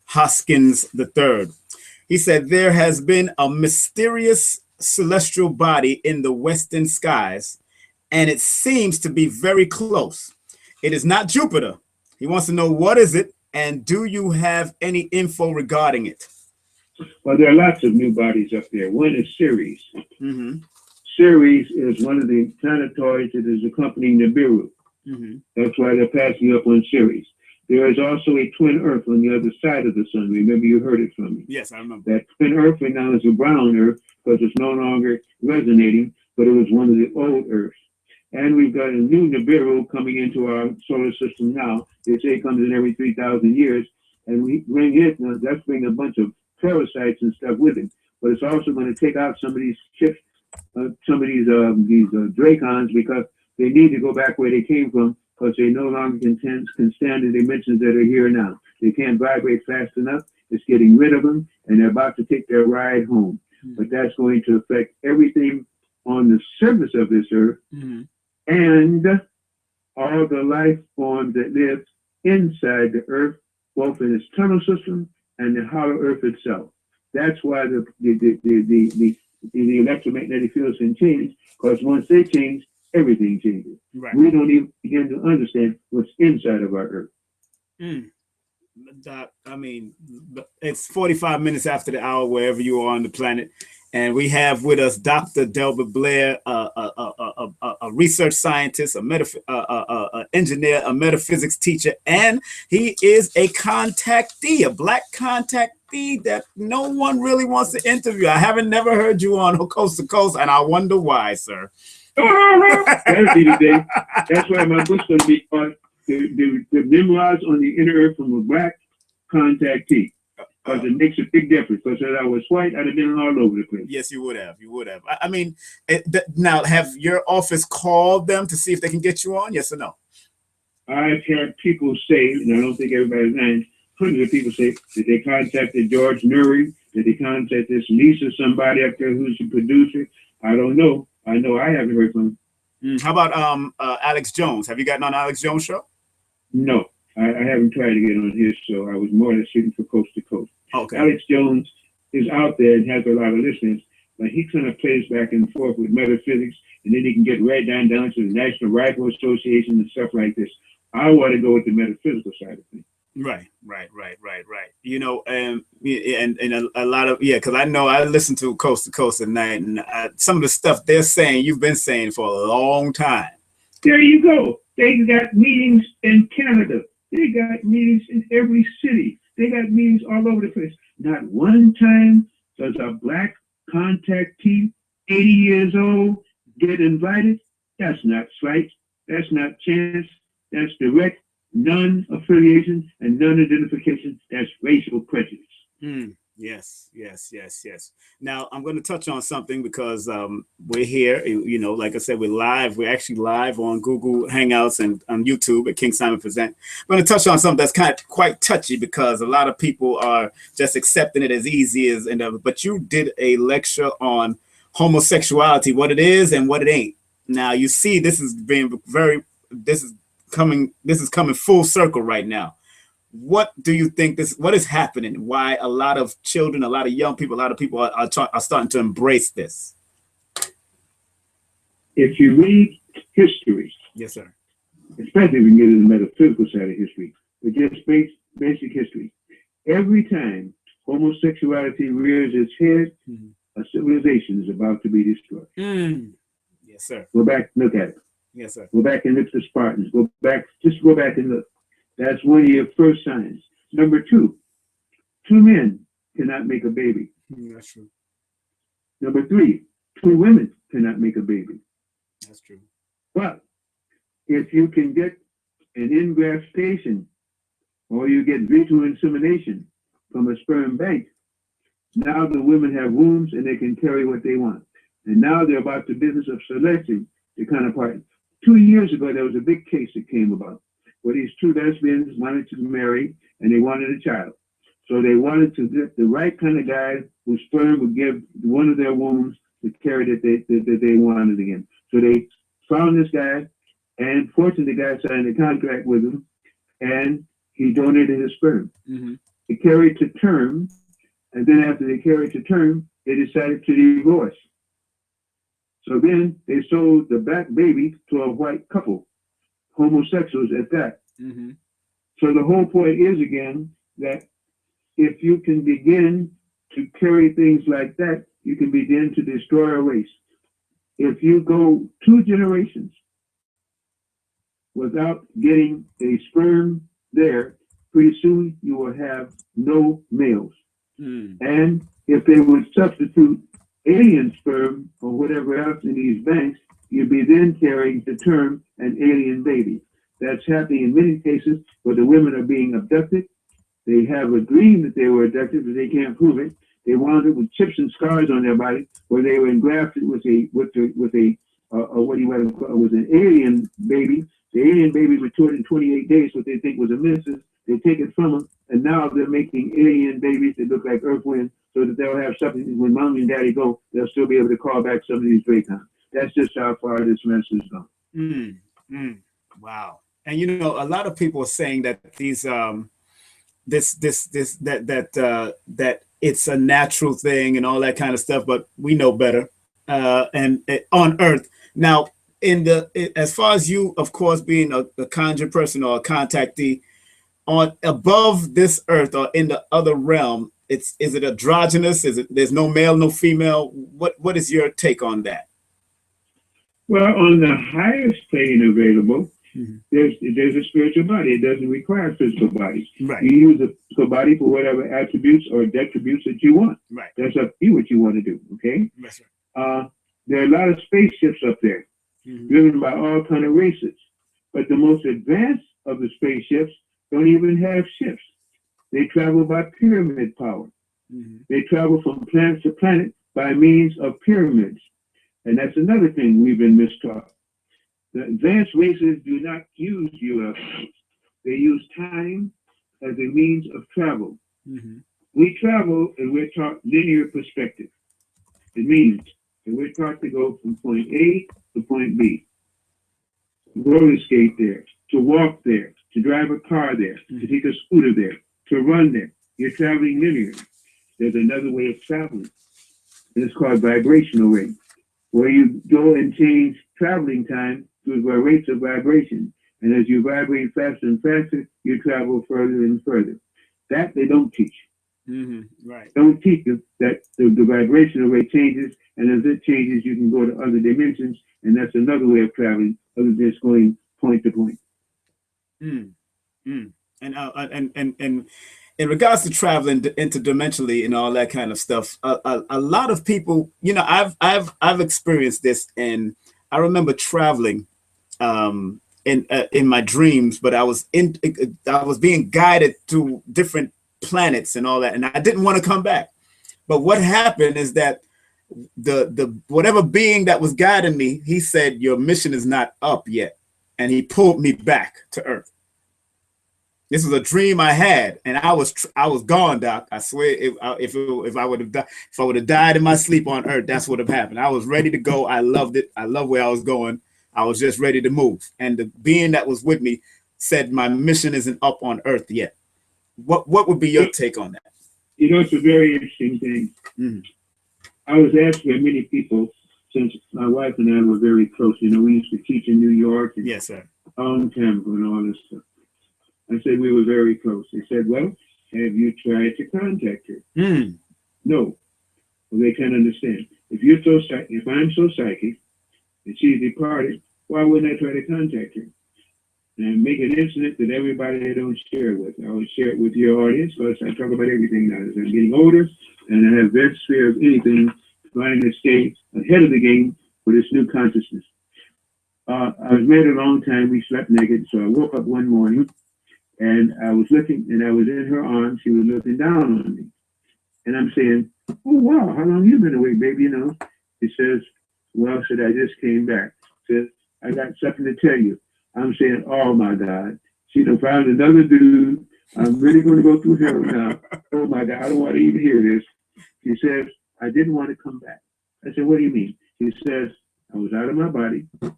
Hoskins III. He said there has been a mysterious celestial body in the western skies, and it seems to be very close. It is not Jupiter. He wants to know, what is it, and do you have any info regarding it? Well, there are lots of new bodies up there. One is Ceres. Ceres is one of the planetoids that is accompanying Nibiru. That's why they're passing up on Ceres. There is also a twin Earth on the other side of the sun. Remember, you heard it from me. Yes, I remember. That twin Earth right now is a brown Earth because it's no longer resonating, but it was one of the old Earths. And we've got a new Nibiru coming into our solar system now. They say it comes in every 3,000 years. And we bring it, that's bringing a bunch of parasites and stuff with it. But it's also going to take out some of these ships, some of these dracons, because they need to go back where they came from, because they no longer can stand the dimensions that are here now. They can't vibrate fast enough. It's getting rid of them, and they're about to take their ride home. But that's going to affect everything on the surface of this earth, and all the life forms that live inside the earth, both in its tunnel system and the hollow earth itself. That's why the electromagnetic fields can change, because once they change, everything changes. Right. We don't even begin to understand what's inside of our earth. Doc, I mean, it's 45 minutes after the hour wherever you are on the planet, and we have with us Dr. Delbert Blair, a research scientist, a engineer, a metaphysics teacher, and he is a contactee, a black contactee that no one really wants to interview. I haven't never heard you on Coast to Coast, and I wonder why, sir. That'll be the day. That's why my book's going to be called the memoirs on the inner earth from a black contactee. Because it makes a big difference. Because if I was white, I'd have been all over the place. Yes, you would have. You would have. I mean, now, have your office called them to see if they can get you on? Yes or no? I've had people say, and I don't think everybody's named, hundreds of people say that they contacted George Nuri, that they contacted this niece or somebody up there who's the producer. I don't know. I know I haven't heard from him. How about Alex Jones? Have you gotten on Alex Jones' show? No, I haven't tried to get on his show. I was more than shooting for Coast to Coast. Okay. Alex Jones is out there and has a lot of listeners, but he kind of plays back and forth with metaphysics, and then he can get right down to the National Rifle Association and stuff like this. I want to go with the metaphysical side of things. Right. You know, and a lot of, because I know I listen to Coast to Coast at night, and some of the stuff they're saying, you've been saying for a long time. There you go. They got meetings in Canada. They got meetings in every city. They got meetings all over the place. Not one time does a black contactee, 80 years old, get invited. That's not slight. That's not chance. That's direct non-affiliation and non-identification. That's racial prejudice. Yes. Now, I'm going to touch on something because we're here, you know, like I said, we're live. We're actually live on Google Hangouts and on YouTube at King Simon Present. I'm going to touch on something that's quite touchy because a lot of people are just accepting it as easy as, but you did a lecture on homosexuality, what it is and what it ain't. Now, you see, this is coming full circle right now. What do you think what is happening? Why a lot of children, a lot of young people, a lot of people are starting to embrace this? If you read history, yes, sir, especially if we can get into the metaphysical side of history, but just basic history. Every time homosexuality rears its head, a civilization is about to be destroyed. Yes, sir. Go back, look at it. Yes, sir. Go back and look at the Spartans. Go back and look. That's one of your first signs. Number two men cannot make a baby. That's true. Number three, two women cannot make a baby. That's true. But if you can get an ingraftation or you get vitro insemination from a sperm bank, now the women have wombs and they can carry what they want. And now they're about the business of selecting the kind of partner. 2 years ago, there was a big case that came about where these two lesbians wanted to marry and they wanted a child. So they wanted to get the right kind of guy whose sperm would give one of their wombs the carry that they wanted again. So they found this guy, and fortunately the guy signed a contract with him, and he donated his sperm. They carried to term, and then after they carried to term, they decided to divorce. So then they sold the black baby to a white couple, homosexuals at that. So the whole point is, again, that if you can begin to carry things like that, you can begin to destroy a race. If you go 2 generations without getting a sperm there, pretty soon you will have no males. And if they would substitute alien sperm or whatever else in these banks, you'd be then carrying to term an alien baby. That's happening in many cases where the women are being abducted. They have a dream that they were abducted, but they can't prove it. They wound up with chips and scars on their body where they were engrafted with an alien baby. The alien baby matured in 28 days, what they think was a missus. They take it from them, and now they're making alien babies that look like Earth Wind, so that they'll have something when mommy and daddy go, they'll still be able to call back some of these Dracons. That's just how far this mess has gone. Wow. And you know, a lot of people are saying that these that it's a natural thing and all that kind of stuff, but we know better. And on Earth now, as far as you, of course, being a conjure person or a contactee, on above this Earth or in the other realm, is it androgynous? There's no male, no female? What is your take on that? Well, on the highest plane available, there's a spiritual body. It doesn't require a physical body. Right. You use a physical body for whatever attributes or detributes that you want. Right. That's up to you what you want to do. Okay. Yes, sir. There are a lot of spaceships up there, driven by all kind of races. But the most advanced of the spaceships don't even have ships. They travel by pyramid power. They travel from planet to planet by means of pyramids. And that's another thing we've been mistaught. The advanced races do not use UFOs. They use time as a means of travel. We travel and we're taught linear perspective. It means that we're taught to go from point A to point B, to roller skate there, to walk there, to drive a car there, to take a scooter there, to run there. You're traveling linearly. There's another way of traveling, and it's called vibrational rate, where you go and change traveling time to the rates of vibration. And as you vibrate faster and faster, you travel further and further. That they don't teach. Right. Don't teach you that the vibrational rate changes, and as it changes, you can go to other dimensions, and that's another way of traveling, other than just going point to point. And in regards to traveling interdimensionally and all that kind of stuff, a lot of people, you know, I've experienced this, and I remember traveling in my dreams, but I was being guided to different planets and all that, and I didn't want to come back. But what happened is that the whatever being that was guiding me, he said, your mission is not up yet, and he pulled me back to Earth. This was a dream I had, and I was gone, Doc. I swear, if I would have died in my sleep on Earth, that's what would have happened. I was ready to go. I loved it. I loved where I was going. I was just ready to move. And the being that was with me said, my mission isn't up on Earth yet. What would be your take on that? You know, it's a very interesting thing. I was asked by many people, since my wife and I were very close. You know, we used to teach in New York. And yes, sir. A long time ago and all this stuff. I said, we were very close. They said, well, have you tried to contact her? No. Well, they can't understand. If I'm so psychic and she's departed, why wouldn't I try to contact her? And make an incident that everybody don't share it with. I always share it with your audience because I talk about everything now. As I'm getting older and I have less fear of anything, trying to stay ahead of the game with this new consciousness. I was married a long time. We slept naked. So I woke up one morning and I was looking and I was in her arms. She was looking down on me. And I'm saying, oh, wow, how long you been away, baby? You know, he says, well, I said, I just came back. He says, I got something to tell you. I'm saying, oh my God, she done found another dude. I'm really going to go through hell now. Oh my God, I don't want to even hear this. He says, I didn't want to come back. I said, what do you mean? He says, I was out of my body. I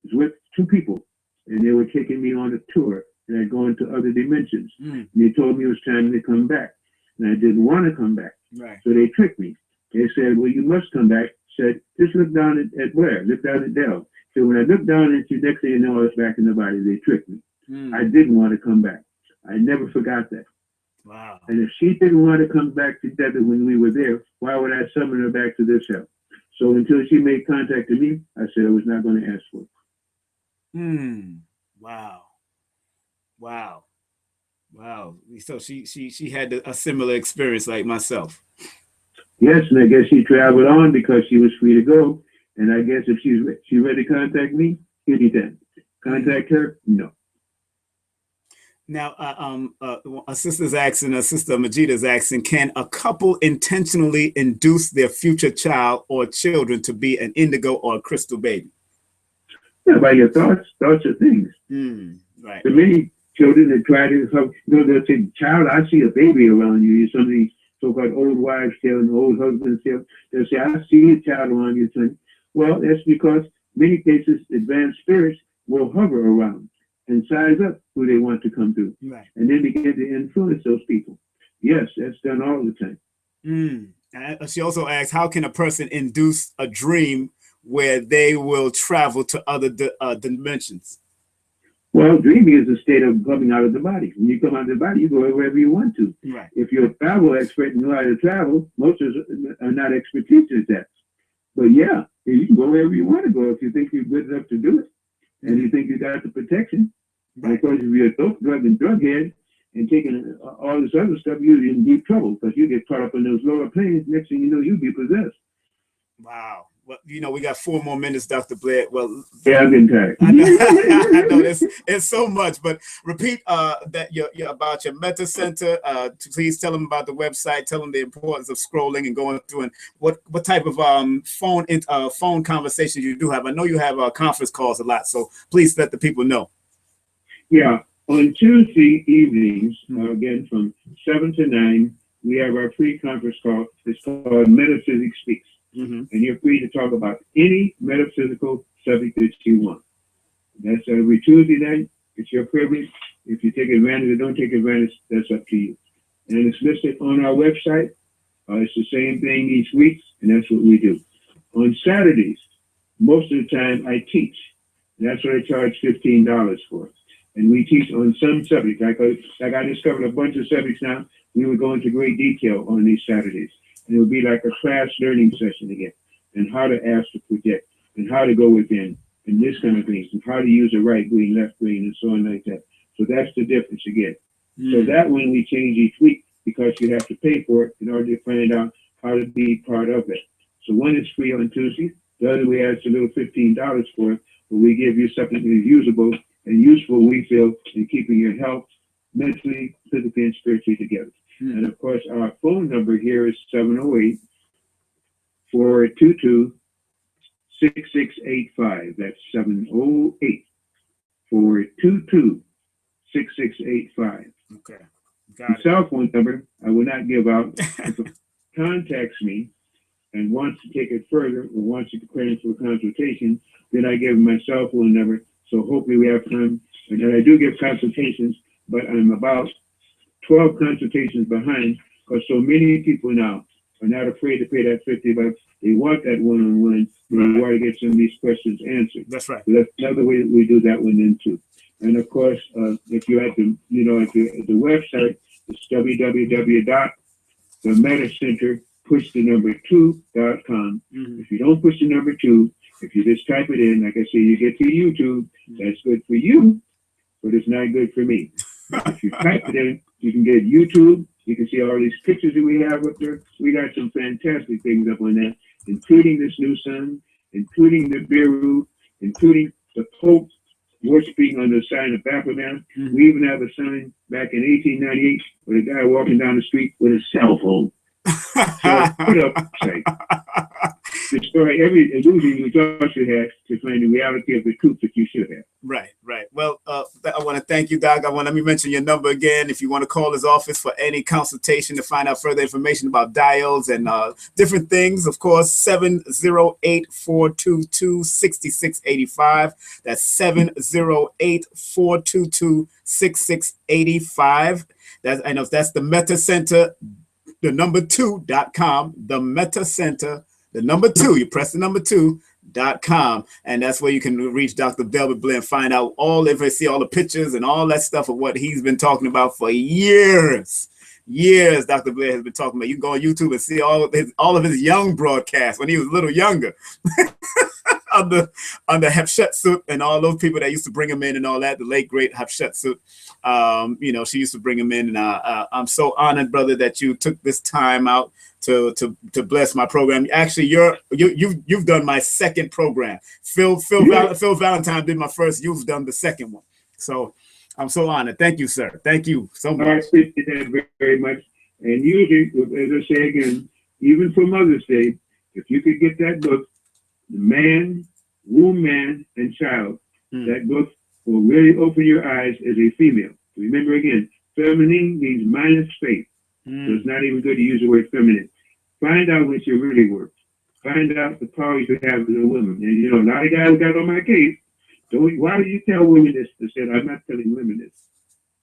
was with two people, and they were taking me on a tour, and I'd gone to other dimensions. And they told me it was time to come back, and I didn't want to come back. Right. So they tricked me. They said, well, you must come back. Said, just look down at Blair, look down at Del. So when I looked down at you, next thing you know, I was back in the body. They tricked me. I didn't want to come back. I never forgot that. Wow. And if she didn't want to come back together when we were there, why would I summon her back to this hell? So until she made contact with me, I said I was not going to ask for it. Wow. Wow. Wow. So she had a similar experience like myself. Yes, and I guess she traveled on because she was free to go. And I guess if she's ready to contact me, anytime. Contact her? No. Now, a sister's asking, a sister Majita's asking, can a couple intentionally induce their future child or children to be an indigo or a crystal baby? Yeah, by your thoughts are things. Right. For many children that try to, they'll say, child, I see a baby around you. Some of these so-called old wives' tale and old husbands' tale. They'll say, I see a child around you, son. Well, that's because many cases advanced spirits will hover around and size up who they want to come through. Right. And then begin to influence those people. Yes, that's done all the time. She also asks, how can a person induce a dream where they will travel to other dimensions? Well, dreaming is a state of coming out of the body. When you come out of the body, you go wherever you want to. Right. If you're a travel expert and know how to travel, most of us are not expert teachers at that. But yeah, you can go wherever you want to go if you think you're good enough to do it. And you think you got the protection. Right. And of course, if you're a dope drug and drug head and taking all this other stuff, you're in deep trouble because you get caught up in those lower planes. Next thing you know, you'll be possessed. Wow. Well, you know, we got 4 more minutes, Dr. Blair. Well, yeah, I'm getting tired. I know it's so much, but repeat that you're about your Meta Center. Please tell them about the website. Tell them the importance of scrolling and going through, and what type of phone conversations you do have. I know you have conference calls a lot, so please let the people know. Yeah, on Tuesday evenings, again from 7 to 9, we have our free conference call. It's called Metaphysics Speaks. And you're free to talk about any metaphysical subject that you want. That's every Tuesday night. It's your privilege. If you take advantage or don't take advantage, that's up to you. And it's listed on our website. It's the same thing each week, and that's what we do. On Saturdays, most of the time I teach. That's what I charge $15 for. And we teach on some subjects. Like I discovered a bunch of subjects now. We would go into great detail on these Saturdays. And it would be like a class learning session again, and how to ask to project, and how to go within, and this kind of things, and how to use a right brain, left brain, and so on like that. So that's the difference again. So that one we change each week because you have to pay for it in order to find out how to be part of it. So one is free on Tuesday. The other we ask a little $15 for it, but we give you something that is usable and useful, we feel, in keeping your health mentally, physically, and spiritually together. And of course, our phone number here is 708-422-6685. That's 708-422-6685. Okay. The cell phone number I will not give out. If it contacts me and wants to take it further or wants to declare it for a consultation, then I give them my cell phone number. So hopefully we have time. And I do give consultations, but I'm about 12 consultations behind because so many people now are not afraid to pay that $50. They want that one-on-one. They want to get some of these questions answered. That's right. So that's another way that we do that one in too. And of course, if you're at the, at the website, it's www.themetacenter2.com. If you don't push the number 2, if you just type it in, like I say, you get to YouTube. That's good for you, but it's not good for me. If you type it in, you can get YouTube. You can see all these pictures that we have up there. We got some fantastic things up on that, including this new sun, including the Beirut, including the Pope worshiping on the sign of Baphomet. We even have a sign back in 1898 with a guy walking down the street with a cell phone. So put up site. Destroy every illusion you thought you had to find the reality of the truth that you should have. Right. Well, I want to thank you, Doc. Let me mention your number again. If you want to call his office for any consultation to find out further information about diodes and different things, of course, 708-422-6685. That's 708-422-6685. That's the Meta Center, the number 2.com, the Meta Center. The number 2, you press the number 2.com, and that's where you can reach Dr. Delbert Blair and find out see all the pictures and all that stuff of what he's been talking about for years. Dr. Blair has been talking about. You can go on YouTube and see all of his young broadcasts when he was a little younger. under Hatshepsut and all those people that used to bring him in and all that, the late great Hatshepsut. She used to bring him in, and I'm so honored, brother, that you took this time out to bless my program. Actually, you've done my second program. Phil Valentine did my first. You've done the second one. So I'm so honored. Thank you, sir. Thank you so much. I appreciate that very, very much. And usually, as I say again, even for Mother's Day, if you could get that book, The Man, Woman, and Child, that book will really open your eyes as a female. Remember again, feminine means minus faith. So it's not even good to use the word feminine. Find out what you're really worth. Find out the power you have as a woman. And a lot of guys got on my case. Why do you tell women this? I said, I'm not telling women this.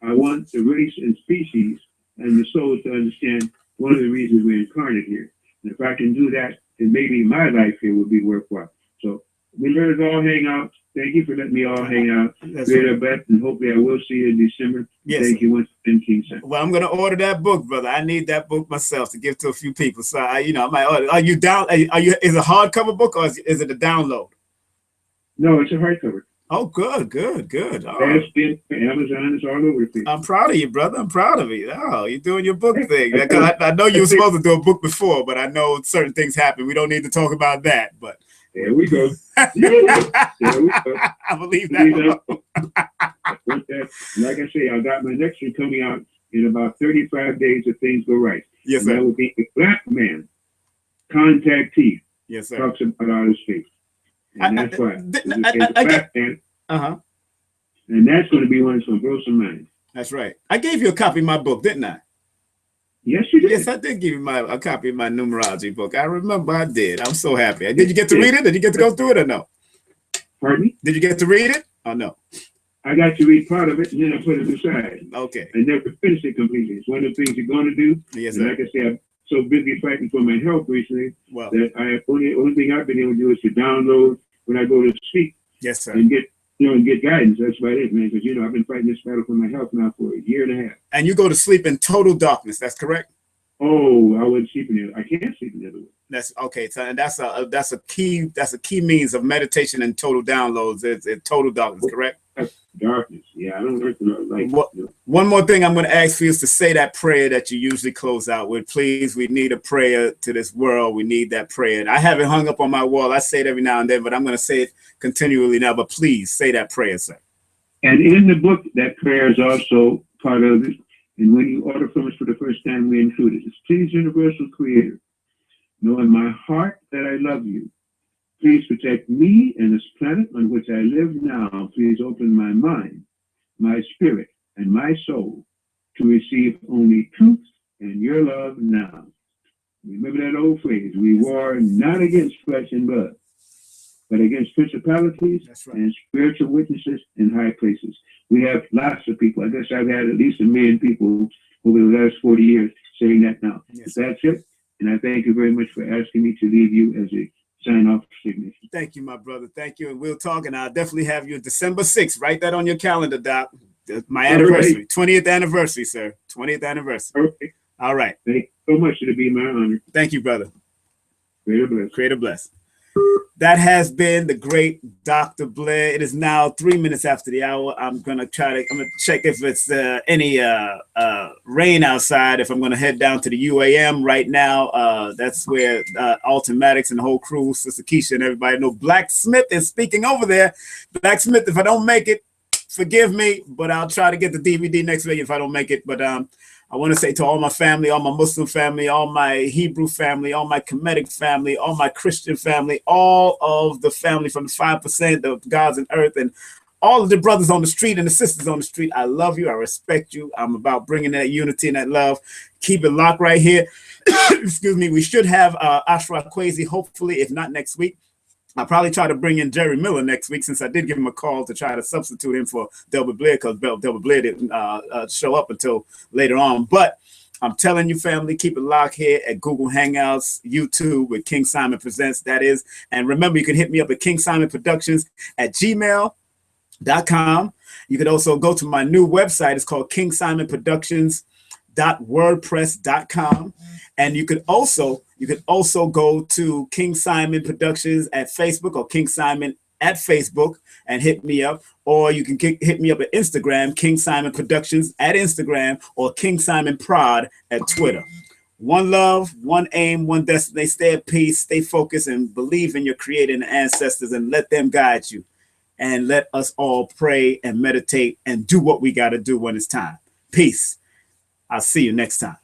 I want the race and species and the souls to understand one of the reasons we're incarnate here. And if I can do that, then maybe my life here will be worthwhile. So we let us all hang out. Thank you for letting me all hang out. Great best, and hopefully I will see you in December. Yes, thank you once again, King Sam. Well, I'm going to order that book, brother. I need that book myself to give to a few people. So I might order. Are you down? Is it a hardcover book or is it a download? No, it's a hardcover. Oh, good. Oh. That's been Amazon. It's all over the place. I'm proud of you, brother. I'm proud of you. Oh, you're doing your book thing. I know you were supposed to do a book before, but I know certain things happen. We don't need to talk about that, but. There we go. There we go. I believe that. Like I say, I got my next one coming out in about 35 days if things go right. Yes, sir. That will be a black man contactee. Yes, sir. Talks about outer space. And that's why. And that's going to be one that's going to blow some minds. That's right. I gave you a copy of my book, didn't I? Yes, you did. Yes, I did give you a copy of my numerology book. I remember I did. I'm so happy. Did you get to read it? Did you get to go through it or no? Pardon me? Did you get to read it or no? I got to read part of it and then I put it aside. Okay. I never finished it completely. It's one of the things you're going to do. Yes, and sir. like I say, I'm so busy fighting for my health recently that only thing I've been able to do is to download when I go to sleep. Yes, sir. And get guidance. That's about it, man. Because I've been fighting this battle for my health now for a year and a half. And you go to sleep in total darkness. That's correct? Oh, I wouldn't sleep in it. I can't sleep in the other way. That's okay. So and that's a key means of meditation and total downloads. It's total darkness, correct? Darkness. Yeah, I don't like the light. One more thing I'm going to ask for you is to say that prayer that you usually close out with. Please, we need a prayer to this world. We need that prayer. And I have it hung up on my wall. I say it every now and then, but I'm going to say it continually now. But please say that prayer, sir. And in the book, that prayer is also part of it. And when you order from us for the first time, we include it. It's, please, universal creator, know in my heart that I love you. Please protect me and this planet on which I live now. Please open my mind, my spirit, and my soul to receive only truth and your love now. Remember that old phrase, we war not against flesh and blood, but against principalities and spiritual witnesses in high places. We have lots of people. I guess I've had at least 1 million people over the last 40 years saying that now. Yes. That's it. And I thank you very much for asking me to leave you as a sign off signature. Thank you, my brother. Thank you. And we'll talk. And I'll definitely have you December 6th. Write that on your calendar, Doc. My anniversary. 20th anniversary, sir. 20th anniversary. Okay. All right. Thank you so much. It'll be my honor. Thank you, brother. Creator bless. Creator bless. That has been the great Dr. Blair. It is now 3 minutes after the hour. I'm gonna check if it's any rain outside. If I'm gonna head down to the UAM right now, that's where Alton-Maddox and the whole crew, Sister Keisha and everybody know. Blacksmith is speaking over there. Blacksmith, if I don't make it, forgive me, but I'll try to get the DVD next week if I don't make it. But I want to say to all my family, all my Muslim family, all my Hebrew family, all my Kemetic family, all my Christian family, all of the family from the 5% of gods and earth, and all of the brothers on the street and the sisters on the street, I love you. I respect you. I'm about bringing that unity and that love. Keep it locked right here. Excuse me. We should have Ashra Kwesi, hopefully, if not next week. I'll probably try to bring in Jerry Miller next week, since I did give him a call to try to substitute him for Delbert Blair, because Delbert Blair didn't show up until later on. But I'm telling you, family, keep it locked here at Google Hangouts, YouTube with King Simon Presents, that is. And remember, you can hit me up at kingsimonproductions@gmail.com. You can also go to my new website. It's called kingsimonproductions.wordpress.com. And you could also go to King Simon Productions at Facebook, or King Simon at Facebook, and hit me up. Or you can hit me up at Instagram, King Simon Productions at Instagram, or King Simon Prod at Twitter. One love, one aim, one destiny. Stay at peace, stay focused, and believe in your creator and ancestors, and let them guide you. And let us all pray and meditate and do what we got to do when it's time. Peace. I'll see you next time.